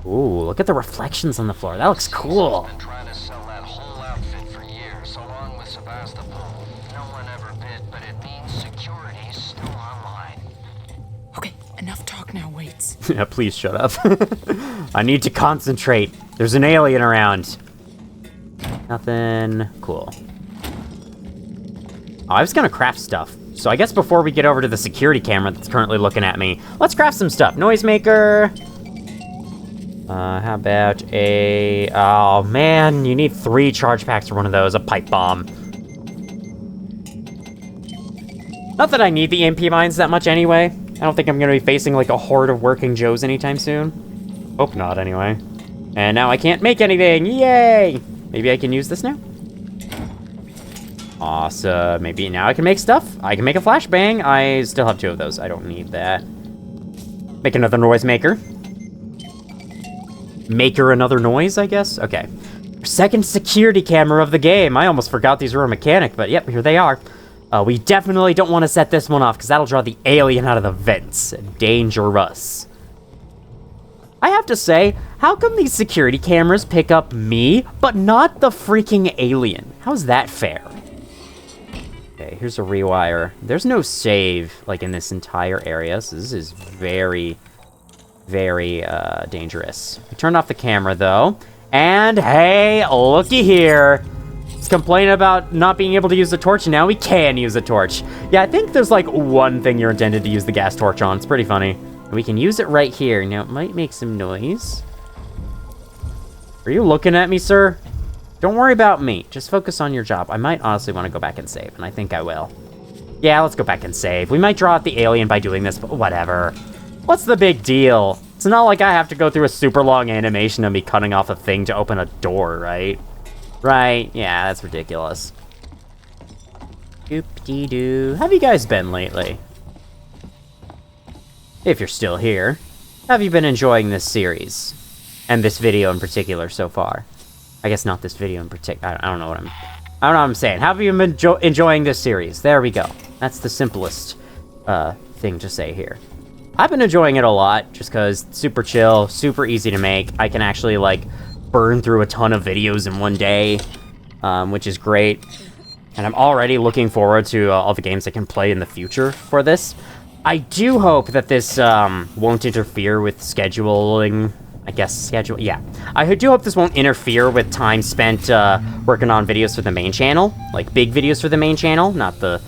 Ooh, look at the reflections on the floor. That looks cool. Been trying to sell that whole outfit for years, along with Sebastopol. No one ever bid, but it means security's still online. Okay, enough talk now, Waits. Yeah, please shut up. I need to concentrate. There's an alien around. Nothing. Cool. Oh, I was gonna craft stuff. So I guess before we get over to the security camera that's currently looking at me, let's craft some stuff. Noisemaker. How about a... Oh, man, you need 3 charge packs for one of those. A pipe bomb. Not that I need the EMP mines that much anyway. I don't think I'm going to be facing, like, a horde of working Joes anytime soon. Hope not, anyway. And now I can't make anything. Yay! Maybe I can use this now? Awesome. Maybe now I can make stuff. I can make a flashbang. I still have 2 of those. I don't need that. Make another noisemaker. Maker another noise, I guess? Okay. Second security camera of the game. I almost forgot these were a mechanic, but yep, here they are. We definitely don't want to set this one off, because that'll draw the alien out of the vents. Dangerous. I have to say, how come these security cameras pick up me, but not the freaking alien? How's that fair? Okay, here's a rewire. There's no save, like, in this entire area, so this is very... very dangerous. We turned off the camera though, and hey, looky here. He's complaining about not being able to use the torch, and now we can use the torch. Yeah, I think there's like one thing you're intended to use the gas torch on. It's pretty funny. And we can use it right here. Now it might make some noise. Are you looking at me, sir? Don't worry about me. Just focus on your job. I might honestly want to go back and save, and I think I will. Yeah, let's go back and save. We might draw out the alien by doing this, but whatever. What's the big deal? It's not like I have to go through a super long animation of me cutting off a thing to open a door, right? Right, yeah, that's ridiculous. Doop-dee-doo. How have you guys been lately? If you're still here, have you been enjoying this series? And this video in particular so far? I guess not this video in particular. I don't know what I'm saying. How have you been enjoying this series? There we go. That's the simplest thing to say here. I've been enjoying it a lot, just because super chill, super easy to make. I can actually, like, burn through a ton of videos in one day, which is great. And I'm already looking forward to all the games I can play in the future for this. I do hope that this won't interfere with scheduling, I guess, yeah. I do hope this won't interfere with time spent working on videos for the main channel, like big videos for the main channel, not the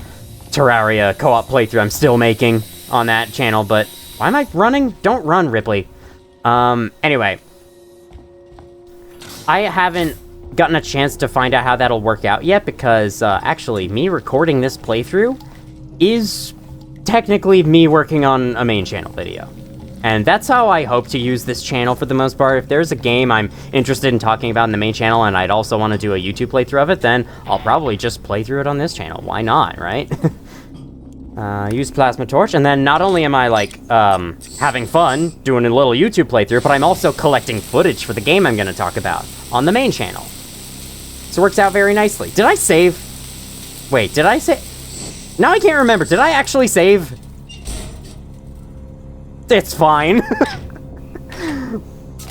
Terraria co-op playthrough I'm still making on that channel, but why am I running? Don't run, Ripley. Anyway. I haven't gotten a chance to find out how that'll work out yet, because, actually, me recording this playthrough is technically me working on a main channel video. And that's how I hope to use this channel for the most part. If there's a game I'm interested in talking about in the main channel, and I'd also want to do a YouTube playthrough of it, then I'll probably just play through it on this channel. Why not, right? Use plasma torch, and then not only am I, like, having fun doing a little YouTube playthrough, but I'm also collecting footage for the game I'm going to talk about on the main channel. So it works out very nicely. Did I save? Wait, did I save? Now I can't remember. Did I actually save? It's fine.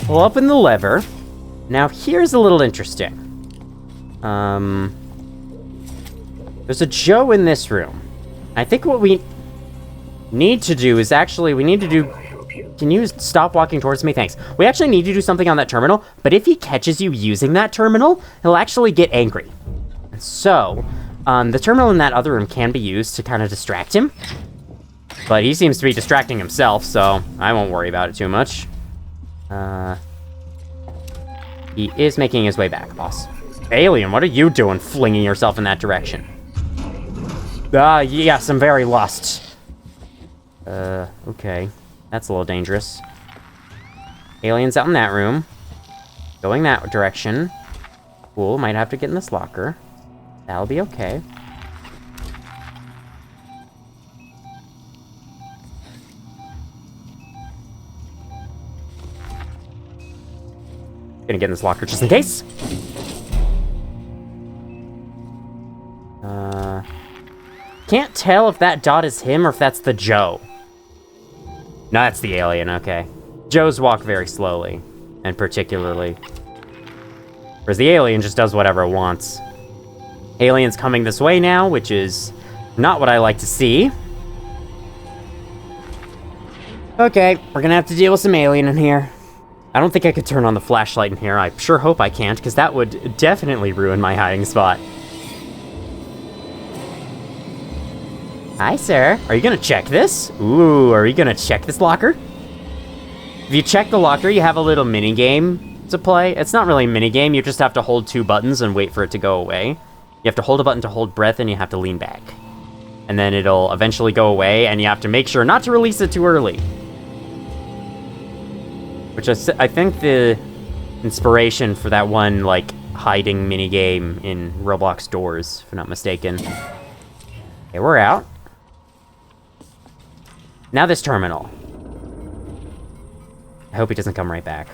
We'll open the lever. Now here's a little interesting. There's a Joe in this room. I think what we need to do is actually, can you stop walking towards me? Thanks. We actually need to do something on that terminal, but if he catches you using that terminal, he'll actually get angry. So, the terminal in that other room can be used to kind of distract him, but he seems to be distracting himself, so I won't worry about it too much. He is making his way back, boss. Alien, what are you doing flinging yourself in that direction? Yes, I'm very lost. Okay. That's a little dangerous. Alien's out in that room. Going that direction. Cool, might have to get in this locker. That'll be okay. Gonna get in this locker just in case. Can't tell if that dot is him or if that's the Joe. No, that's the alien, okay. Joes walk very slowly, and particularly. Whereas the alien just does whatever it wants. Alien's coming this way now, which is not what I like to see. Okay, we're gonna have to deal with some alien in here. I don't think I could turn on the flashlight in here. I sure hope I can't, because that would definitely ruin my hiding spot. Hi, sir. Are you gonna check this? Ooh, are you gonna check this locker? If you check the locker, you have a little mini game to play. It's not really a mini game. You just have to hold 2 buttons and wait for it to go away. You have to hold a button to hold breath, and you have to lean back. And then it'll eventually go away, and you have to make sure not to release it too early. Which is, I think, the inspiration for that one, like, hiding mini game in Roblox Doors, if I'm not mistaken. Okay, we're out. Now this terminal. I hope he doesn't come right back.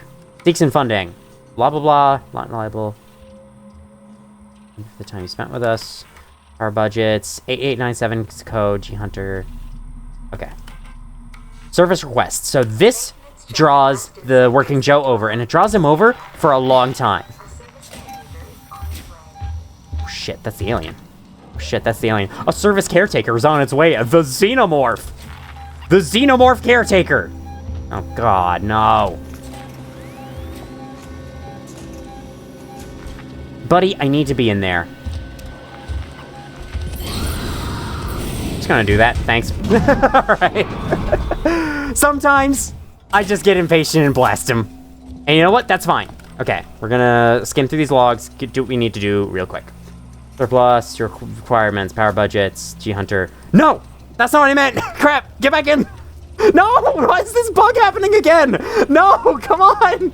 Seeks and funding. Blah, blah, blah. Not liable. The time you spent with us. Our budgets. 8897 code. G Hunter. Okay. Service request. So this draws the Working Joe over, and it draws him over for a long time. Oh, shit, that's the alien. Oh, shit, that's the alien. A service caretaker is on its way. The Xenomorph. The Xenomorph caretaker. Oh, God, no. Buddy, I need to be in there. Just gonna do that. Thanks. Alright. Sometimes I just get impatient and blast him. And you know what? That's fine. Okay, we're gonna skim through these logs, do what we need to do real quick. Surplus, your requirements, power budgets, G Hunter. No! That's not what I meant! Crap! Get back in! No! Why is this bug happening again? No! Come on!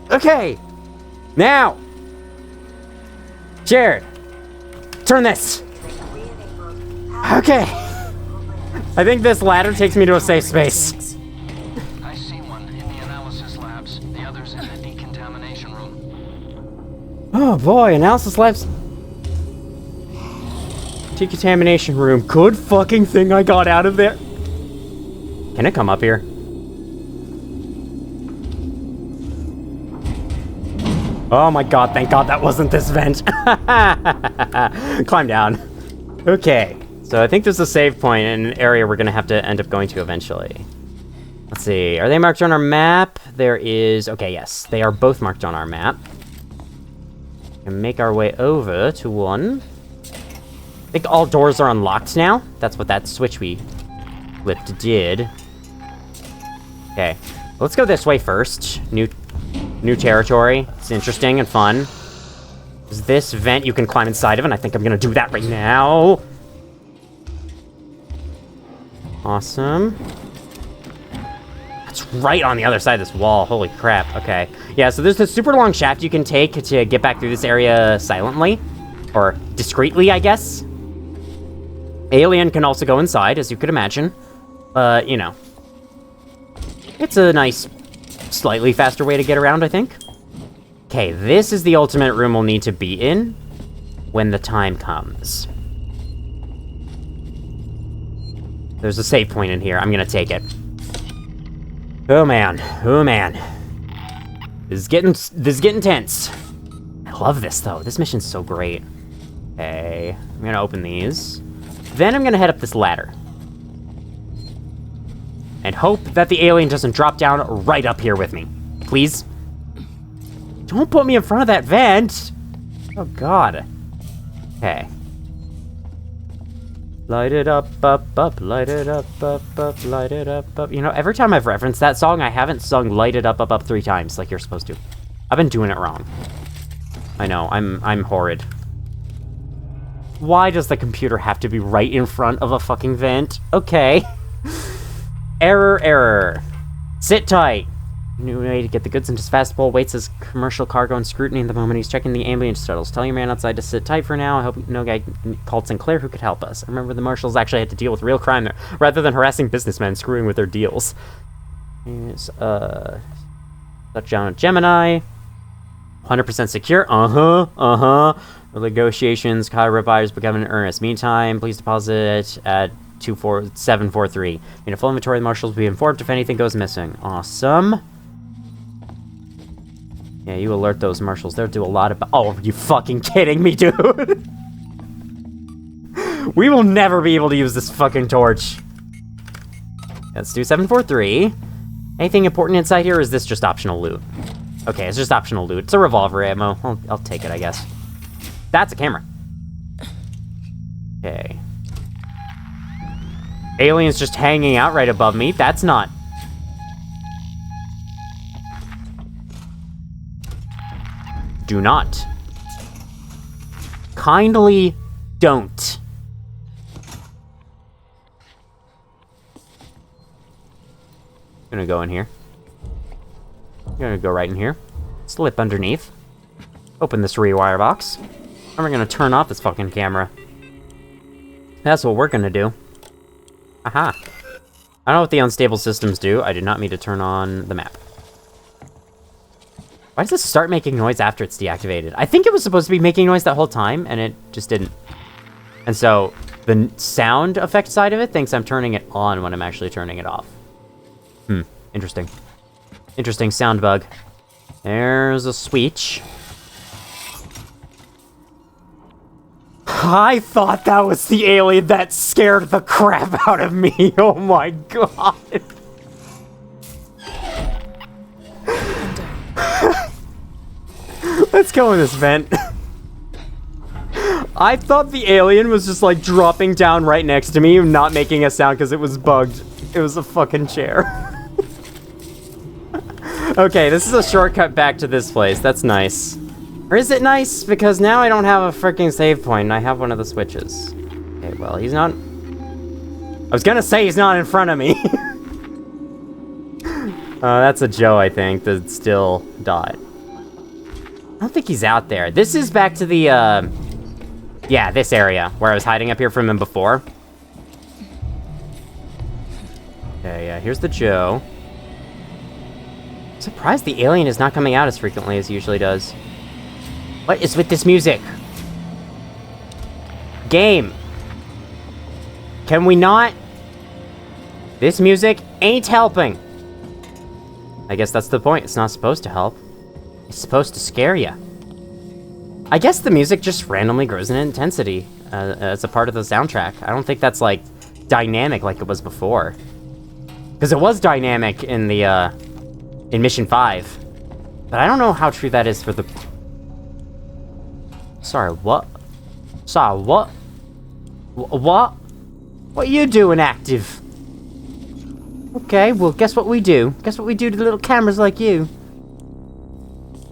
Okay. Now! Jared! Turn this! Okay. I think this ladder takes me to a safe space. I see one in the analysis labs. The other's in the decontamination room. Oh boy, analysis labs. Decontamination room. Good fucking thing I got out of there. Can it come up here? Oh my god, thank god that wasn't this vent. Climb down. Okay, so I think there's a save point in an area we're gonna have to end up going to eventually. Let's see, are they marked on our map? There is, okay, yes, they are both marked on our map. And make our way over to one. I think all doors are unlocked now. That's what that switch we flipped did. Okay, let's go this way first. New territory. It's interesting and fun. Is this vent you can climb inside of, and I think I'm gonna do that right now. Awesome. That's right on the other side of this wall. Holy crap. Okay. Yeah, so there's this super long shaft you can take to get back through this area silently. Or discreetly, I guess. Alien can also go inside, as you could imagine. But, you know. It's a nice, slightly faster way to get around, I think. Okay, this is the ultimate room we'll need to be in when the time comes. There's a save point in here. I'm gonna take it. Oh man. Oh man. This is getting tense. I love this though. This mission's so great. Okay, I'm gonna open these. Then I'm gonna head up this ladder. And hope that the alien doesn't drop down right up here with me. Please? Don't put me in front of that vent! Oh god. Okay. Light it up, light it up, light it up. You know, every time I've referenced that song, I haven't sung Light It Up 3 times like you're supposed to. I've been doing it wrong. I know, I'm horrid. Why does the computer have to be right in front of a fucking vent? Okay. Error. Sit tight. New way to get the goods into his fastball. Waits his commercial cargo and scrutiny in the moment he's checking the ambulance shuttles. Tell your man outside to sit tight for now. I hope no guy called Sinclair who could help us. I remember the marshals actually had to deal with real crime there, rather than harassing businessmen screwing with their deals. Here's, touchdown at Gemini. 100% secure. The negotiations, Kyle buyers becoming in earnest. Meantime, please deposit at 24743. In a full inventory, the marshals will be informed if anything goes missing. Awesome. Yeah, you alert those marshals. They'll do a lot of... Oh, are you fucking kidding me, dude? We will never be able to use this fucking torch. Let's do 743. Anything important inside here, or is this just optional loot? Okay, it's just optional loot. It's a revolver ammo. I'll take it, I guess. That's a camera. Okay. Alien's just hanging out right above me. That's not... Do not. Kindly don't. Gonna go in here. Gonna go right in here. Slip underneath. Open this rewire box. And we're gonna turn off this fucking camera. That's what we're gonna do. Aha. I don't know what the unstable systems do. I did not mean to turn on the map. Why does this start making noise after it's deactivated? I think it was supposed to be making noise that whole time, and it just didn't. And so, the sound effect side of it thinks I'm turning it on when I'm actually turning it off. Interesting. Interesting sound bug. There's a switch. I thought that was the alien that scared the crap out of me. Oh my god. Let's go in this vent. I thought the alien was just like dropping down right next to me and not making a sound because it was bugged. It was a fucking chair. Okay, this is a shortcut back to this place. That's nice. Or is it nice? Because now I don't have a freaking save point and I have one of the switches. Okay, well, he's not... I was gonna say he's not in front of me. That's a Joe, I think, that still died. I don't think he's out there. This is back to the, yeah, this area, where I was hiding up here from him before. Okay, yeah, here's the Joe. I'm surprised the alien is not coming out as frequently as he usually does. What is with this music? Game. Can we not? This music ain't helping. I guess that's the point. It's not supposed to help. It's supposed to scare you. I guess the music just randomly grows in intensity as a part of the soundtrack. I don't think that's, like, dynamic like it was before. Because it was dynamic in the, in Mission 5. But I don't know how true that is for the... Sorry, what? Sorry, what? What? What are you doing active? Okay, well, guess what we do? Guess what we do to the little cameras like you?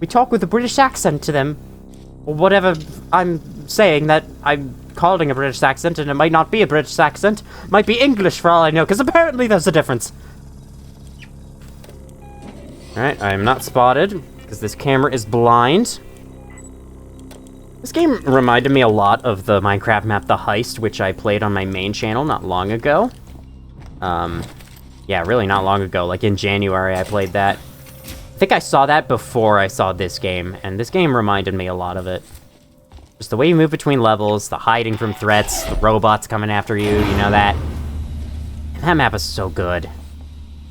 We talk with a British accent to them. Or whatever I'm saying that I'm calling a British accent, and it might not be a British accent. It might be English for all I know, because apparently there's a difference. Alright, I am not spotted, because this camera is blind. This game reminded me a lot of the Minecraft map The Heist, which I played on my main channel not long ago. Yeah, really not long ago, like in January I played that. I think I saw that before I saw this game, and this game reminded me a lot of it. Just the way you move between levels, the hiding from threats, the robots coming after you, you know that. And that map is so good.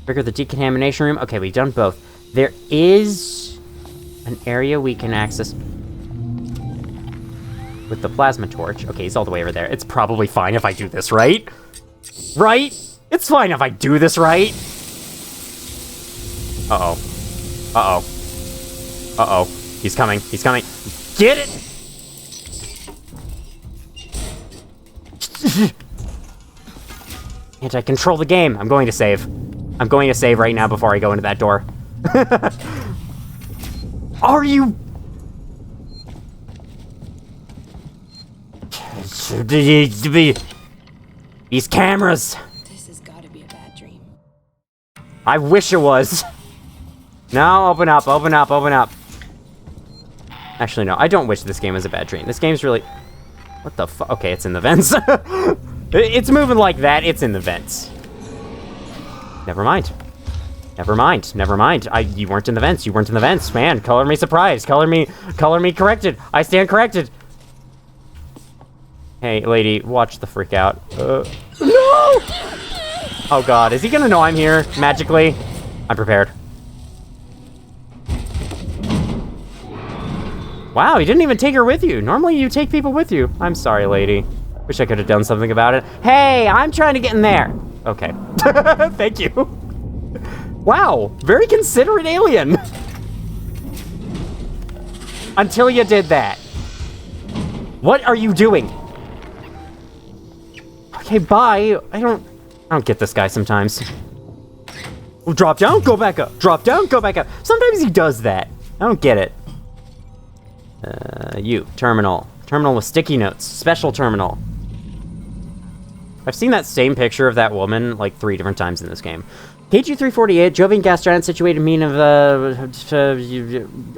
Trigger the decontamination room. Okay, we've done both. There is an area we can access. with the plasma torch. Okay, he's all the way over there. It's probably fine if I do this, right? Right? It's fine if I do this, right? Uh-oh. Uh-oh. Uh-oh. He's coming. He's coming. Get it! Can't I control the game? I'm going to save. I'm going to save right now before I go into that door. Are you... These cameras. This has got to be a bad dream. I wish it was. No, open up, open up, open up. Actually, no, I don't wish this game was a bad dream. This game's really... What the fuck? Okay, it's in the vents. It's moving like that. It's in the vents. Never mind. Never mind. Never mind. You weren't in the vents. You weren't in the vents. Man, color me surprised. Color me corrected. I stand corrected. Hey, lady, watch the freak out. No! Oh god, is he gonna know I'm here, magically? I'm prepared. Wow, you didn't even take her with you. Normally you take people with you. I'm sorry, lady. Wish I could have done something about it. Hey, I'm trying to get in there. Okay. Thank you. Wow, very considerate alien. Until you did that. What are you doing? Okay, bye. I don't get this guy sometimes. Drop down, go back up. Drop down, go back up. Sometimes he does that. I don't get it. Terminal. Terminal with sticky notes. Special terminal. I've seen that same picture of that woman like 3 different times in this game. KG-348, Jovian gas giant situated mean of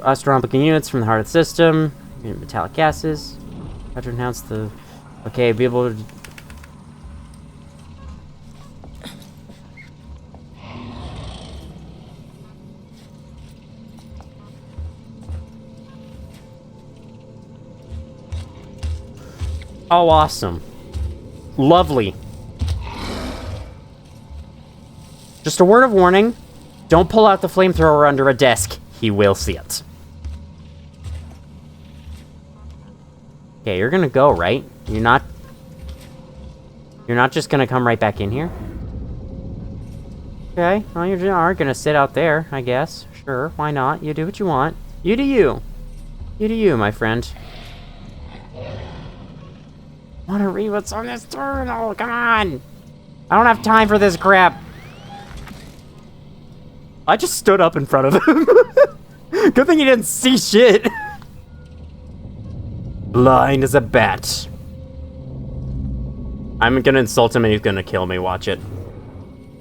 astronomical units from the heart of the system. Metallic gases. How to announce the... Okay, be able to... Oh, awesome. Lovely. Just a word of warning. Don't pull out the flamethrower under a desk. He will see it. Okay, you're gonna go, right? You're not just gonna come right back in here? Okay, well, you are gonna sit out there, I guess. Sure, why not? You do what you want. You do you. You do you, my friend. Wanna read what's on this terminal? Come on! I don't have time for this crap. I just stood up in front of him. Good thing he didn't see shit. Blind as a bat. I'm gonna insult him and he's gonna kill me, watch it.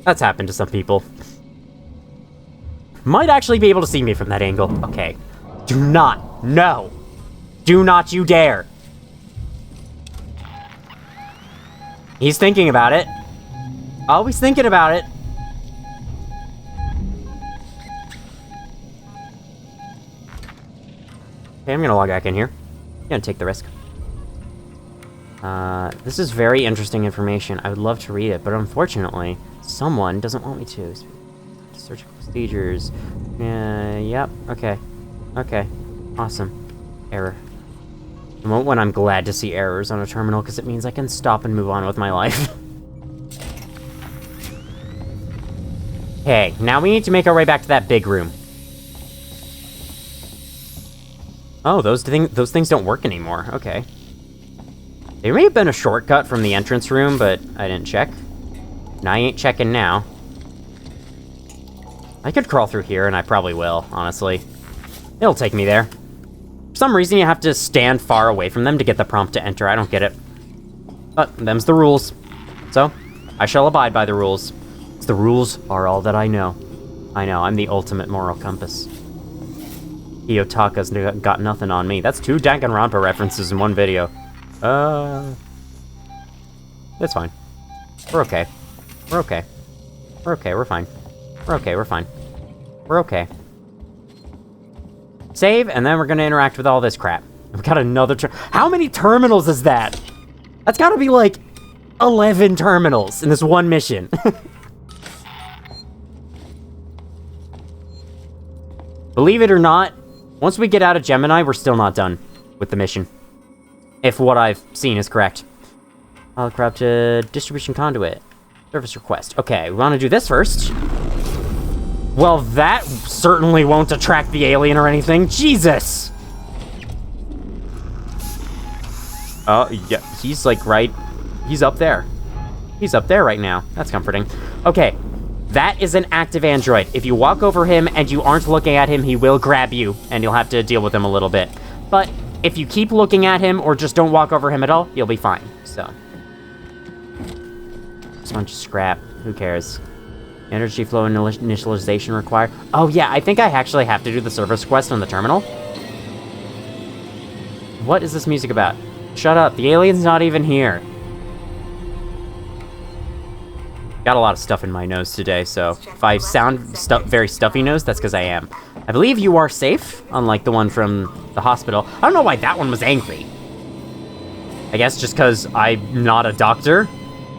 That's happened to some people. Might actually be able to see me from that angle. Okay. Do not. No. Do not you dare. He's thinking about it. Always thinking about it. Okay, I'm gonna log back in here. I'm gonna take the risk. This is very interesting information. I would love to read it, but unfortunately, someone doesn't want me to. Surgical procedures. Yep. Okay. Okay. Awesome. Error. The moment when I'm glad to see errors on a terminal, because it means I can stop and move on with my life. Okay, now we need to make our way back to that big room. Oh, those things don't work anymore. Okay. There may have been a shortcut from the entrance room, but I didn't check. And I ain't checking now. I could crawl through here, and I probably will, honestly. It'll take me there. For some reason, you have to stand far away from them to get the prompt to enter. I don't get it. But them's the rules. So, I shall abide by the rules. The rules are all that I know. I know, I'm the ultimate moral compass. Iyotaka's got nothing on me. That's 2 Danganronpa references in one video. It's fine. We're okay. We're okay. We're okay, we're fine. We're okay, we're fine. We're okay. Save, and then we're gonna interact with all this crap. We've got another How many terminals is that? That's gotta be like 11 terminals in this one mission. Believe it or not, once we get out of Gemini, we're still not done with the mission. If what I've seen is correct. I'll corrupted distribution conduit. Service request. Okay, we want to do this first. Well, that certainly won't attract the alien or anything. Jesus! Oh, yeah, he's like he's up there. He's up there right now. That's comforting. Okay, that is an active android. If you walk over him and you aren't looking at him, he will grab you, and you'll have to deal with him a little bit. But if you keep looking at him or just don't walk over him at all, you'll be fine, so. Just a bunch of scrap. Who cares? Energy flow and initialization required. Oh, yeah, I think I actually have to do the service quest on the terminal. What is this music about? Shut up. The alien's not even here. Got a lot of stuff in my nose today, so if I sound very stuffy nose, that's because I am. I believe you are safe, unlike the one from the hospital. I don't know why that one was angry. I guess just because I'm not a doctor.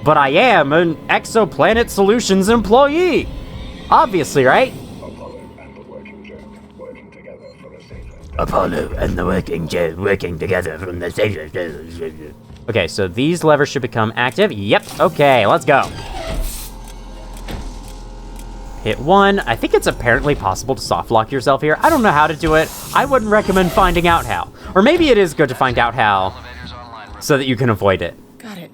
But I am an Exoplanet Solutions employee! Obviously, right? Apollo and the working jet working together from the station. Okay, so these levers should become active. Yep, okay, let's go. Hit 1. I think it's apparently possible to soft lock yourself here. I don't know how to do it. I wouldn't recommend finding out how. Or maybe it is good to find out how so that you can avoid it. Got it.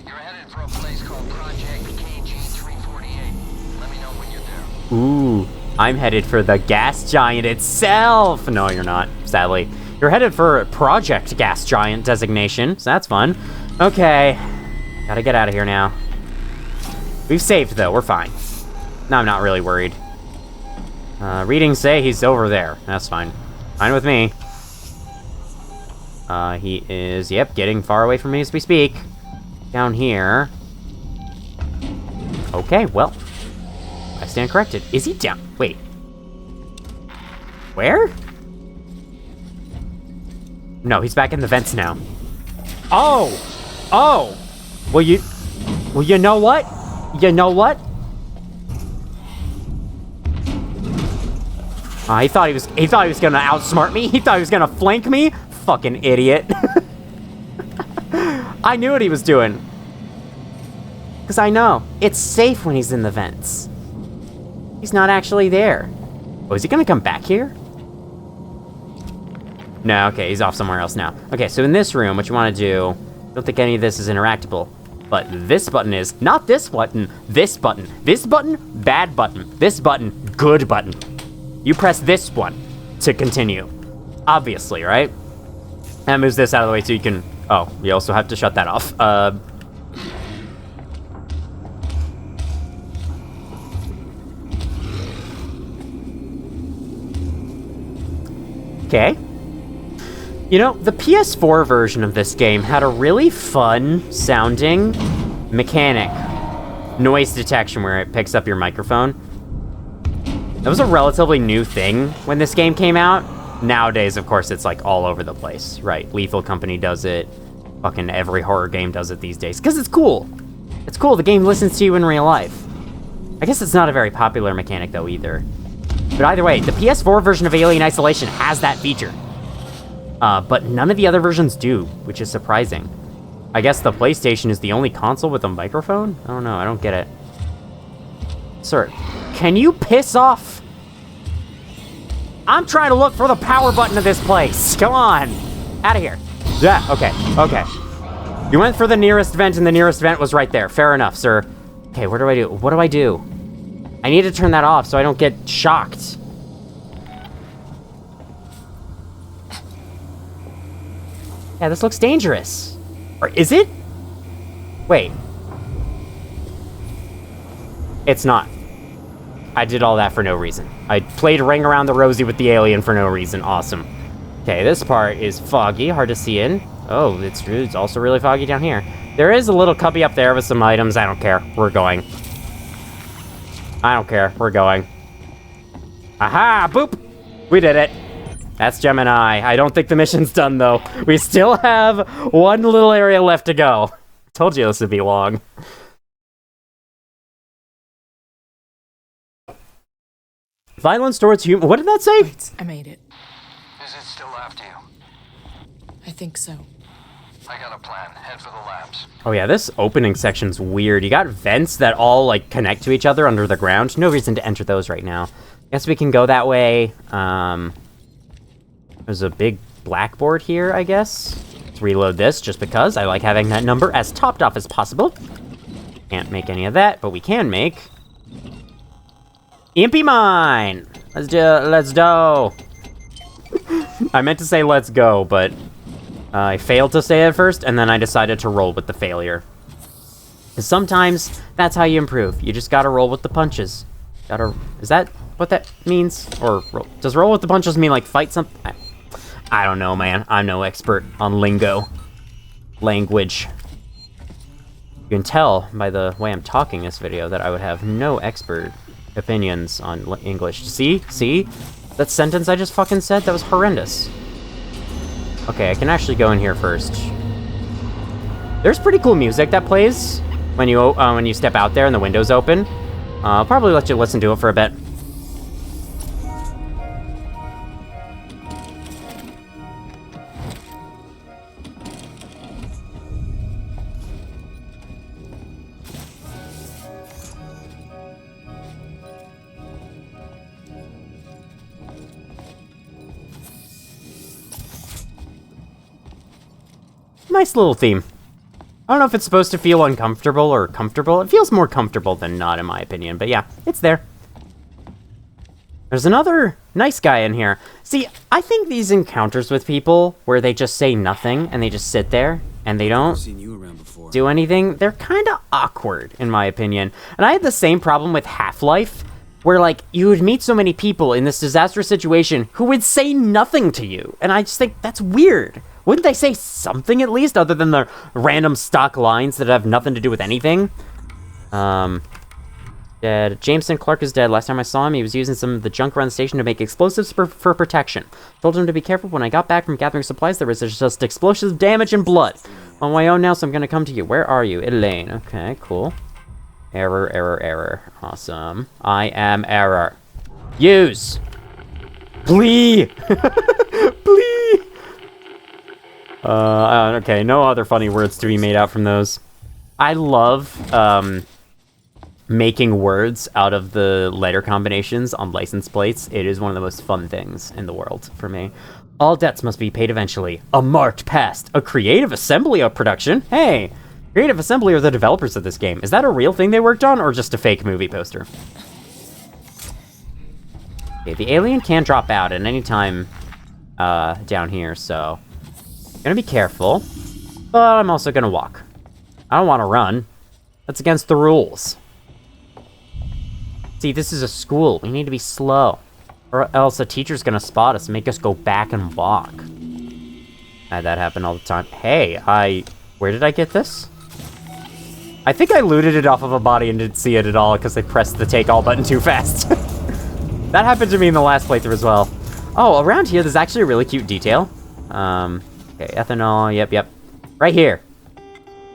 You're headed for a place called Project KG-348. Let me know when you're there. Ooh, I'm headed for the gas giant itself. No, you're not, sadly. You're headed for Project Gas Giant designation, so that's fun. Okay, gotta get out of here now. We've saved, though. We're fine. No, I'm not really worried. Readings say he's over there. That's fine. Fine with me. He is, yep, getting far away from me as we speak. Down here. Okay, well. I stand corrected. Is he down? Wait. Where? No, he's back in the vents now. Oh! Oh! Well, you know what? You know what? He thought he was gonna outsmart me. He thought he was gonna flank me. Fucking idiot. I knew what he was doing. Because I know. It's safe when he's in the vents. He's not actually there. Oh, is he gonna come back here? No, okay, he's off somewhere else now. Okay, so in this room, what you want to do... Don't think any of this is interactable. But this button is. Not this button. This button. This button, bad button. This button, good button. You press this one to continue. Obviously, right? That moves this out of the way so you can... Oh, you also have to shut that off. Okay. You know, the PS4 version of this game had a really fun sounding mechanic. Noise detection, where it picks up your microphone. That was a relatively new thing when this game came out. Nowadays, of course, it's like all over the place, right? Lethal Company does it. Fucking every horror game does it these days. Because it's cool. It's cool. The game listens to you in real life. I guess it's not a very popular mechanic, though, either. But either way, the PS4 version of Alien Isolation has that feature. But none of the other versions do, which is surprising. I guess the PlayStation is the only console with a microphone? I don't know. I don't get it. Sir, can you piss off? I'm trying to look for the power button of this place. Come on. Out of here. Yeah, okay, okay. You went for the nearest vent, and the nearest vent was right there. Fair enough, sir. Okay, what do I do? What do I do? I need to turn that off so I don't get shocked. Yeah, this looks dangerous. Or is it? Wait. It's not. I did all that for no reason. I played Ring Around the Rosie with the alien for no reason. Awesome. Okay, this part is foggy, hard to see in. Oh, it's also really foggy down here. There is a little cubby up there with some items. I don't care. We're going. I don't care. We're going. Aha! Boop! We did it. That's Gemini. I don't think the mission's done, though. We still have one little area left to go. Told you this would be long. Violence towards human... What did that say? I made it. Is it still after you? I think so. I got a plan. Head for the labs. Oh yeah, this opening section's weird. You got vents that all, like, connect to each other under the ground. No reason to enter those right now. Guess we can go that way. There's a big blackboard here, I guess. Let's reload this, just because I like having that number as topped off as possible. Can't make any of that, but we can make... Impy Mine! Let's go! I meant to say let's go, but... I failed to say it first, and then I decided to roll with the failure. Because sometimes, that's how you improve. You just gotta roll with the punches. Is that what that means? Or, does roll with the punches mean, like, fight something? I don't know, man. I'm no expert on lingo. Language. You can tell by the way I'm talking this video that I would have no expert opinions on English. See? That sentence I just fucking said? That was horrendous. Okay, I can actually go in here first. There's pretty cool music that plays when you step out there and the window's open. I'll probably let you listen to it for a bit. Nice little theme. I don't know if it's supposed to feel uncomfortable or comfortable. It feels more comfortable than not, in my opinion. But yeah, it's there. There's another nice guy in here. See, I think these encounters with people where they just say nothing and they just sit there and they don't do anything, they're kind of awkward, in my opinion. And I had the same problem with Half-Life, where, like, you would meet so many people in this disastrous situation who would say nothing to you. And I just think that's weird. Wouldn't they say something at least, other than the random stock lines that have nothing to do with anything? Dead. Jameson Clark is dead. Last time I saw him, he was using some of the junk around the station to make explosives for protection. Told him to be careful. When I got back from gathering supplies, there was just explosive damage and blood. I'm on my own now, so I'm gonna come to you. Where are you? Elaine. Okay, cool. Error. Awesome. I am error. Use! Plea! Plea! Okay, no other funny words to be made out from those. I love, making words out of the letter combinations on license plates. It is one of the most fun things in the world for me. All debts must be paid eventually. A marked past. A creative assembly of production. Hey! Creative Assembly are the developers of this game. Is that a real thing they worked on, or just a fake movie poster? Okay, the alien can drop out at any time down here, so... Gonna be careful, but I'm also gonna walk. I don't want to run. That's against the rules. See, this is a school. We need to be slow. Or else a teacher's gonna spot us and make us go back and walk. I had that happen all the time. Hey, where did I get this? I think I looted it off of a body and didn't see it at all because I pressed the take all button too fast. That happened to me in the last playthrough as well. Oh, around here there's actually a really cute detail. Okay, ethanol, yep. Right here.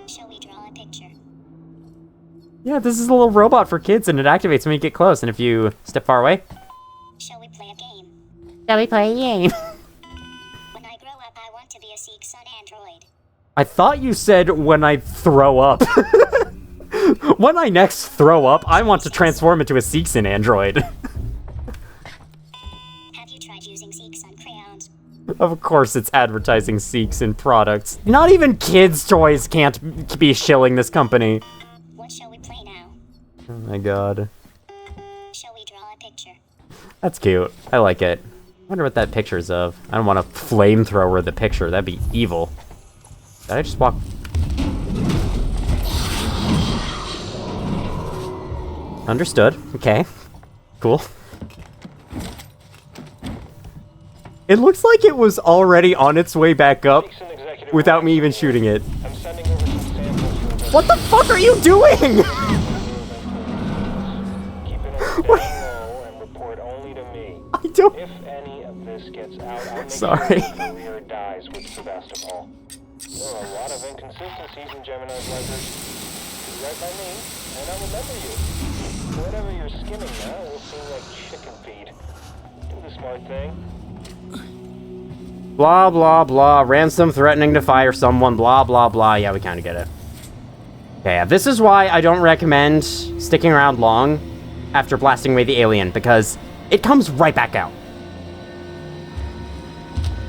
Shall we draw a picture? Yeah, this is a little robot for kids and it activates when you get close, and if you step far away... Shall we play a game? Shall we play a game? When I grow up, I want to be a Sikh Sun android. I thought you said when I throw up. When I next throw up, I want to transform into a Seegson android. Have you tried using Sikh Sun crayons? Of course it's advertising Seegson products. Not even kids' toys can't be shilling this company. What shall we play now? Oh my god. Shall we draw a picture? That's cute. I like it. I wonder what that picture's of. I don't want to flamethrower the picture. That'd be evil. Did I just walk... Understood. Okay. Cool. It looks like it was already on its way back up without me even shooting it. I'm sending over some samples. What the fuck are you doing? Keep it on low and report only to me. I don't... If any of this gets out, I'll make Sorry. sure your career dies with Sebastopol. There are a lot of inconsistencies in Gemini's ledger. Do right by me, and I'll remember you. Whatever you're skimming now will seem like chicken feed. Do the smart thing. Blah, blah, blah. Ransom threatening to fire someone. Blah, blah, blah. Yeah, we kind of get it. Okay, yeah, this is why I don't recommend sticking around long after blasting away the alien, because it comes right back out.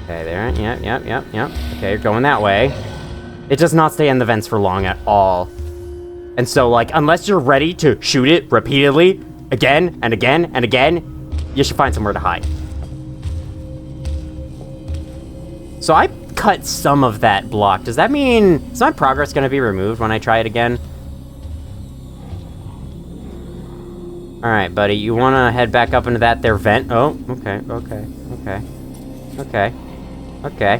Okay, there. Yep. Okay, you're going that way. It does not stay in the vents for long at all. And so, like, unless you're ready to shoot it repeatedly, again and again and again, you should find somewhere to hide. So I cut some of that block. Does that mean... is my progress going to be removed when I try it again? Alright, buddy. You want to head back up into that there vent? Oh, okay. I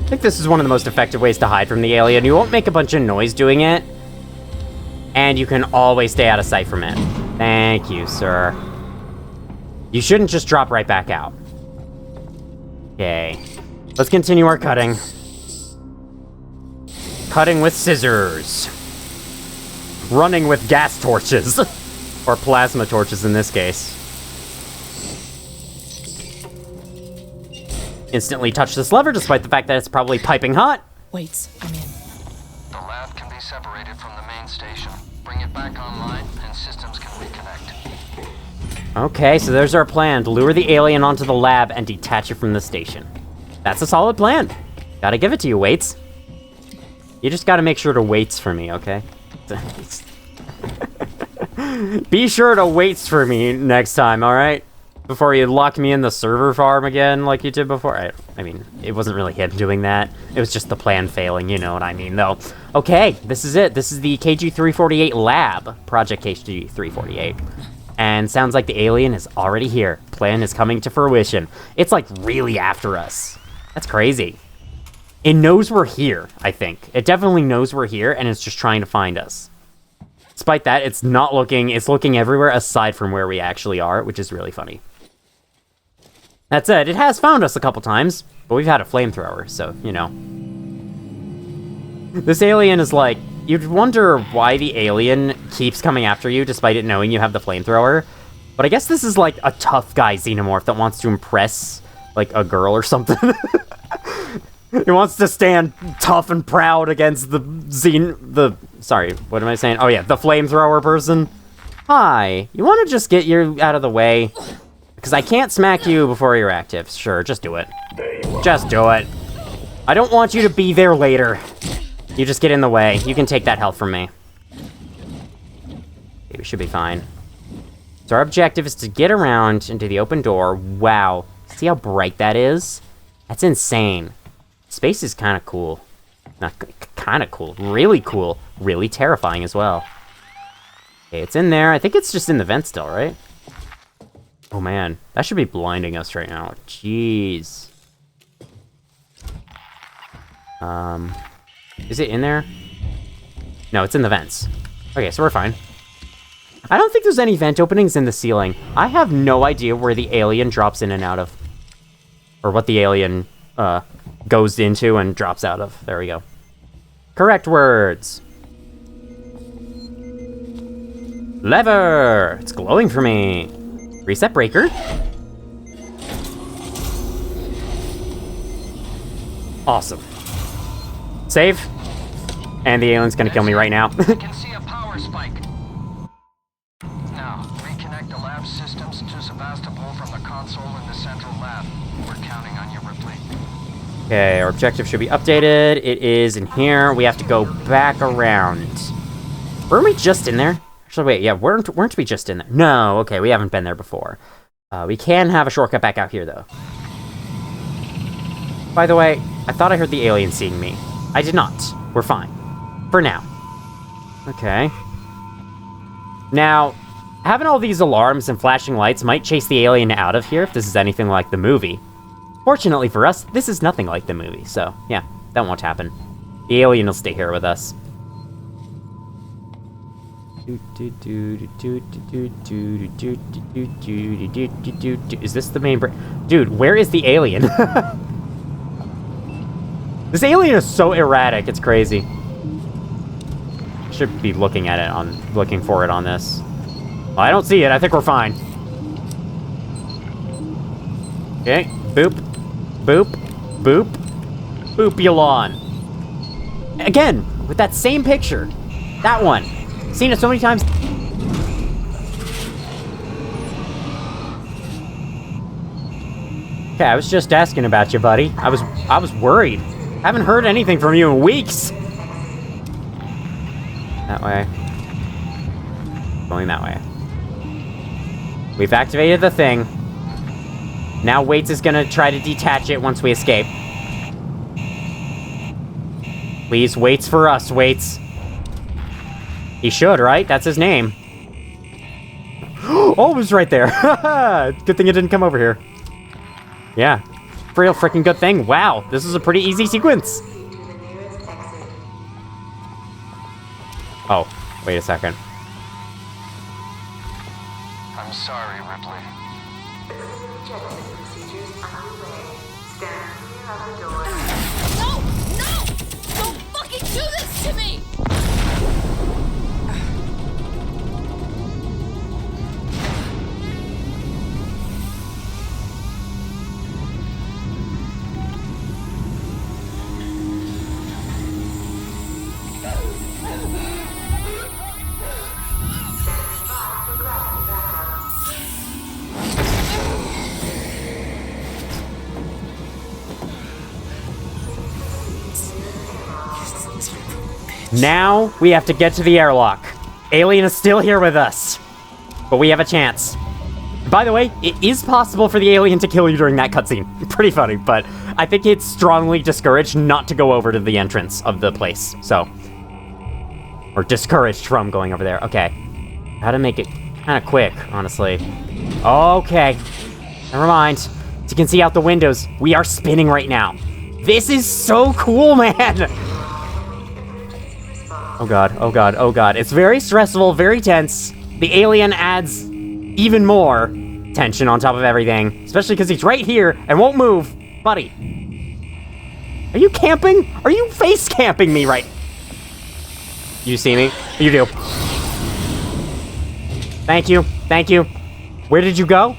think this is one of the most effective ways to hide from the alien. You won't make a bunch of noise doing it. And you can always stay out of sight from it. Thank you, sir. You shouldn't just drop right back out. Okay. Let's continue our cutting. Cutting with scissors. Running with gas torches. Or plasma torches in this case. Instantly touch this lever, despite the fact that it's probably piping hot. Wait, I'm in. The lab can be separated from the main station. Bring it back online, and systems can reconnect. Okay, so there's our plan. To lure the alien onto the lab and detach it from the station. That's a solid plan. Gotta give it to you, Waits. You just gotta make sure to waits for me, okay? Be sure to waits for me next time, alright? Before you lock me in the server farm again like you did before. I mean, it wasn't really him doing that. It was just the plan failing, you know what I mean, though. Okay, this is it. This is the KG-348 lab. Project KG-348. And sounds like the alien is already here. Plan is coming to fruition. It's like really after us. That's crazy. It knows we're here, I think. It definitely knows we're here, and it's just trying to find us. Despite that, it's not looking... it's looking everywhere aside from where we actually are, which is really funny. That said, it has found us a couple times, but we've had a flamethrower, so, you know. This alien is like... you'd wonder why the alien keeps coming after you despite it knowing you have the flamethrower. But I guess this is like a tough guy Xenomorph that wants to impress, like, a girl or something. He wants to stand tough and proud against the sorry, what am I saying? Oh yeah, the flamethrower person. Hi, you want to just get you out of the way? Because I can't smack you before you're active. Sure, just do it. Just do it. I don't want you to be there later. You just get in the way. You can take that health from me. Okay, we should be fine. So our objective is to get around into the open door. Wow. See how bright that is? That's insane. Space is kind of cool. Not kind of cool. Really cool. Really terrifying as well. Okay, it's in there. I think it's just in the vent still, right? Oh man, that should be blinding us right now. Jeez. Is it in there? No, it's in the vents. Okay, so we're fine. I don't think there's any vent openings in the ceiling. I have no idea where the alien drops in and out of. Or what the alien, goes into and drops out of. There we go. Correct words. Lever! It's glowing for me. Reset breaker. Awesome. Save. And the alien's gonna kill me right now. I can see a power spike. Now, reconnect the lab systems to Sevastopol from the console in the central lab. We're counting on you, Ripley. Okay, our objective should be updated. It is in here. We have to go back around. Weren't we just in there? Actually, wait, yeah, weren't we just in there? No, okay, we haven't been there before. We can have a shortcut back out here, though. By the way, I thought I heard the alien seeing me. I did not. We're fine. For now. Okay. Now, having all these alarms and flashing lights might chase the alien out of here if this is anything like the movie. Fortunately for us, this is nothing like the movie, so yeah, that won't happen. The alien will stay here with us. Is this the main Dude, where is the alien? This alien is so erratic, it's crazy. Should be looking at it looking for it on this. Well, I don't see it, I think we're fine. Okay, boop, boop, boop, boopulon. Again, with that same picture. That one. Seen it so many times. Okay, I was just asking about you, buddy. I was worried. Haven't heard anything from you in weeks. That way. Going that way. We've activated the thing. Now Waits is gonna try to detach it once we escape. Please, Waits for us, Waits. He should, right? That's his name. Oh, it was right there. Good thing it didn't come over here. Yeah. Real freaking good thing. Wow, this is a pretty easy sequence. Oh, wait a second. I'm sorry, Ripley. No! No! Don't fucking do this to me! Now we have to get to the airlock. Alien is still here with us, but we have a chance. By the way, it is possible for the alien to kill you during that cutscene. Pretty funny, but I think it's strongly discouraged not to go over to the entrance of the place, so. Or discouraged from going over there. Okay. How to make it kind of quick, honestly. Okay. Never mind. As you can see out the windows, we are spinning right now. This is so cool, man! Oh god, oh god, oh god. It's very stressful, very tense. The alien adds even more tension on top of everything. Especially because he's right here and won't move. Buddy. Are you camping? Are you face camping me right? You see me? You do. Thank you, thank you. Where did you go?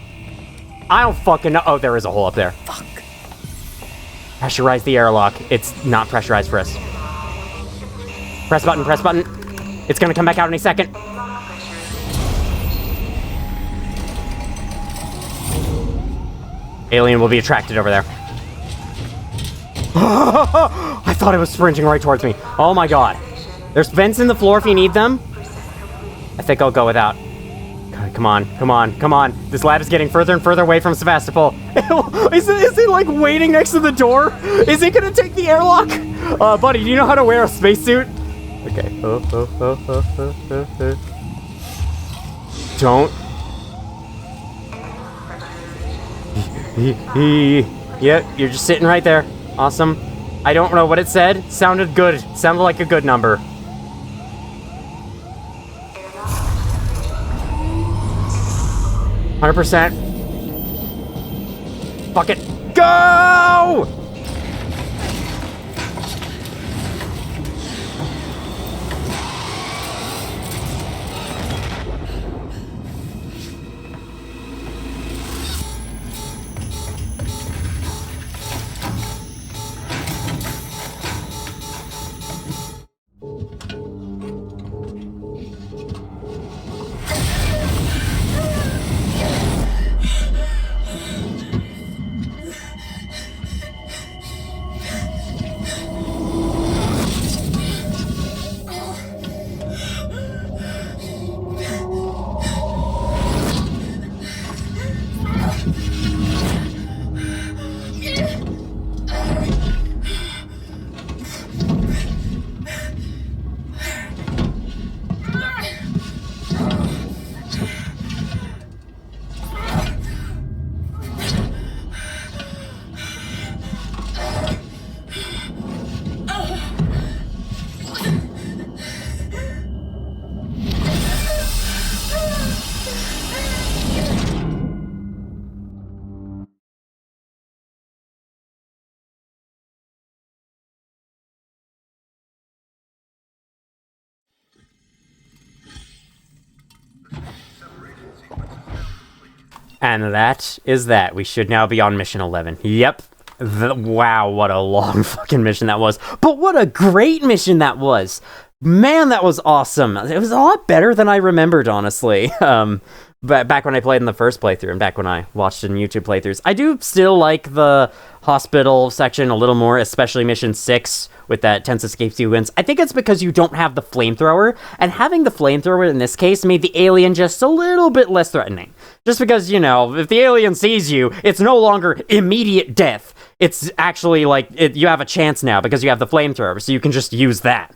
I don't fucking know. Oh, there is a hole up there. Fuck. Pressurize the airlock. It's not pressurized for us. Press button, press button. It's gonna come back out any second. Alien will be attracted over there. I thought it was sprinting right towards me. Oh my god. There's vents in the floor if you need them. I think I'll go without. God, come on, come on, come on. This lab is getting further and further away from Sevastopol. Is it like waiting next to the door? Is it gonna take the airlock? Buddy, do you know how to wear a spacesuit? Okay. Don't. Yep, you're just sitting right there. Awesome. I don't know what it said. Sounded good. Sounded like a good number. %. Fuck it. Go! And that is that. We should now be on mission 11. Yep. Wow, what a long fucking mission that was. But what a great mission that was. Man, that was awesome. It was a lot better than I remembered, honestly. But back when I played in the first playthrough and back when I watched it in YouTube playthroughs. I do still like the hospital section a little more, especially mission 6 with that tense escape sequence. I think it's because you don't have the flamethrower, and having the flamethrower in this case made the alien just a little bit less threatening. Just because, you know, if the alien sees you, it's no longer immediate death. It's actually like, you have a chance now because you have the flamethrower, so you can just use that.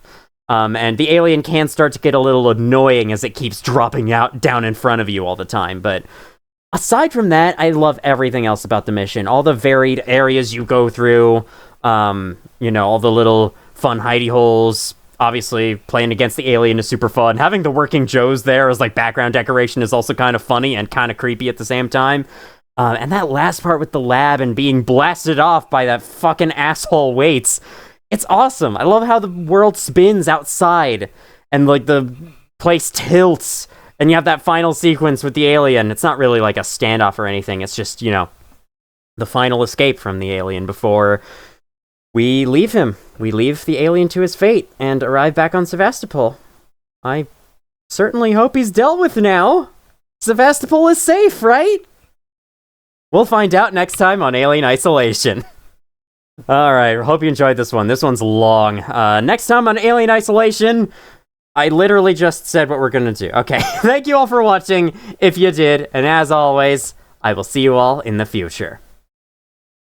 And the alien can start to get a little annoying as it keeps dropping out down in front of you all the time, but aside from that, I love everything else about the mission. All the varied areas you go through, you know, all the little fun hidey holes. Obviously, playing against the alien is super fun. Having the working Joes there as, like, background decoration is also kind of funny and kind of creepy at the same time. And that last part with the lab and being blasted off by that fucking asshole Waits, it's awesome. I love how the world spins outside and, like, the place tilts and you have that final sequence with the alien. It's not really like a standoff or anything. It's just, you know, the final escape from the alien before we leave him. We leave the alien to his fate and arrive back on Sevastopol. I certainly hope he's dealt with now. Sevastopol is safe, right? We'll find out next time on Alien Isolation. Alright, hope you enjoyed this one. This one's long. Next time on Alien Isolation, I literally just said what we're gonna do. Okay, thank you all for watching, if you did, and as always, I will see you all in the future.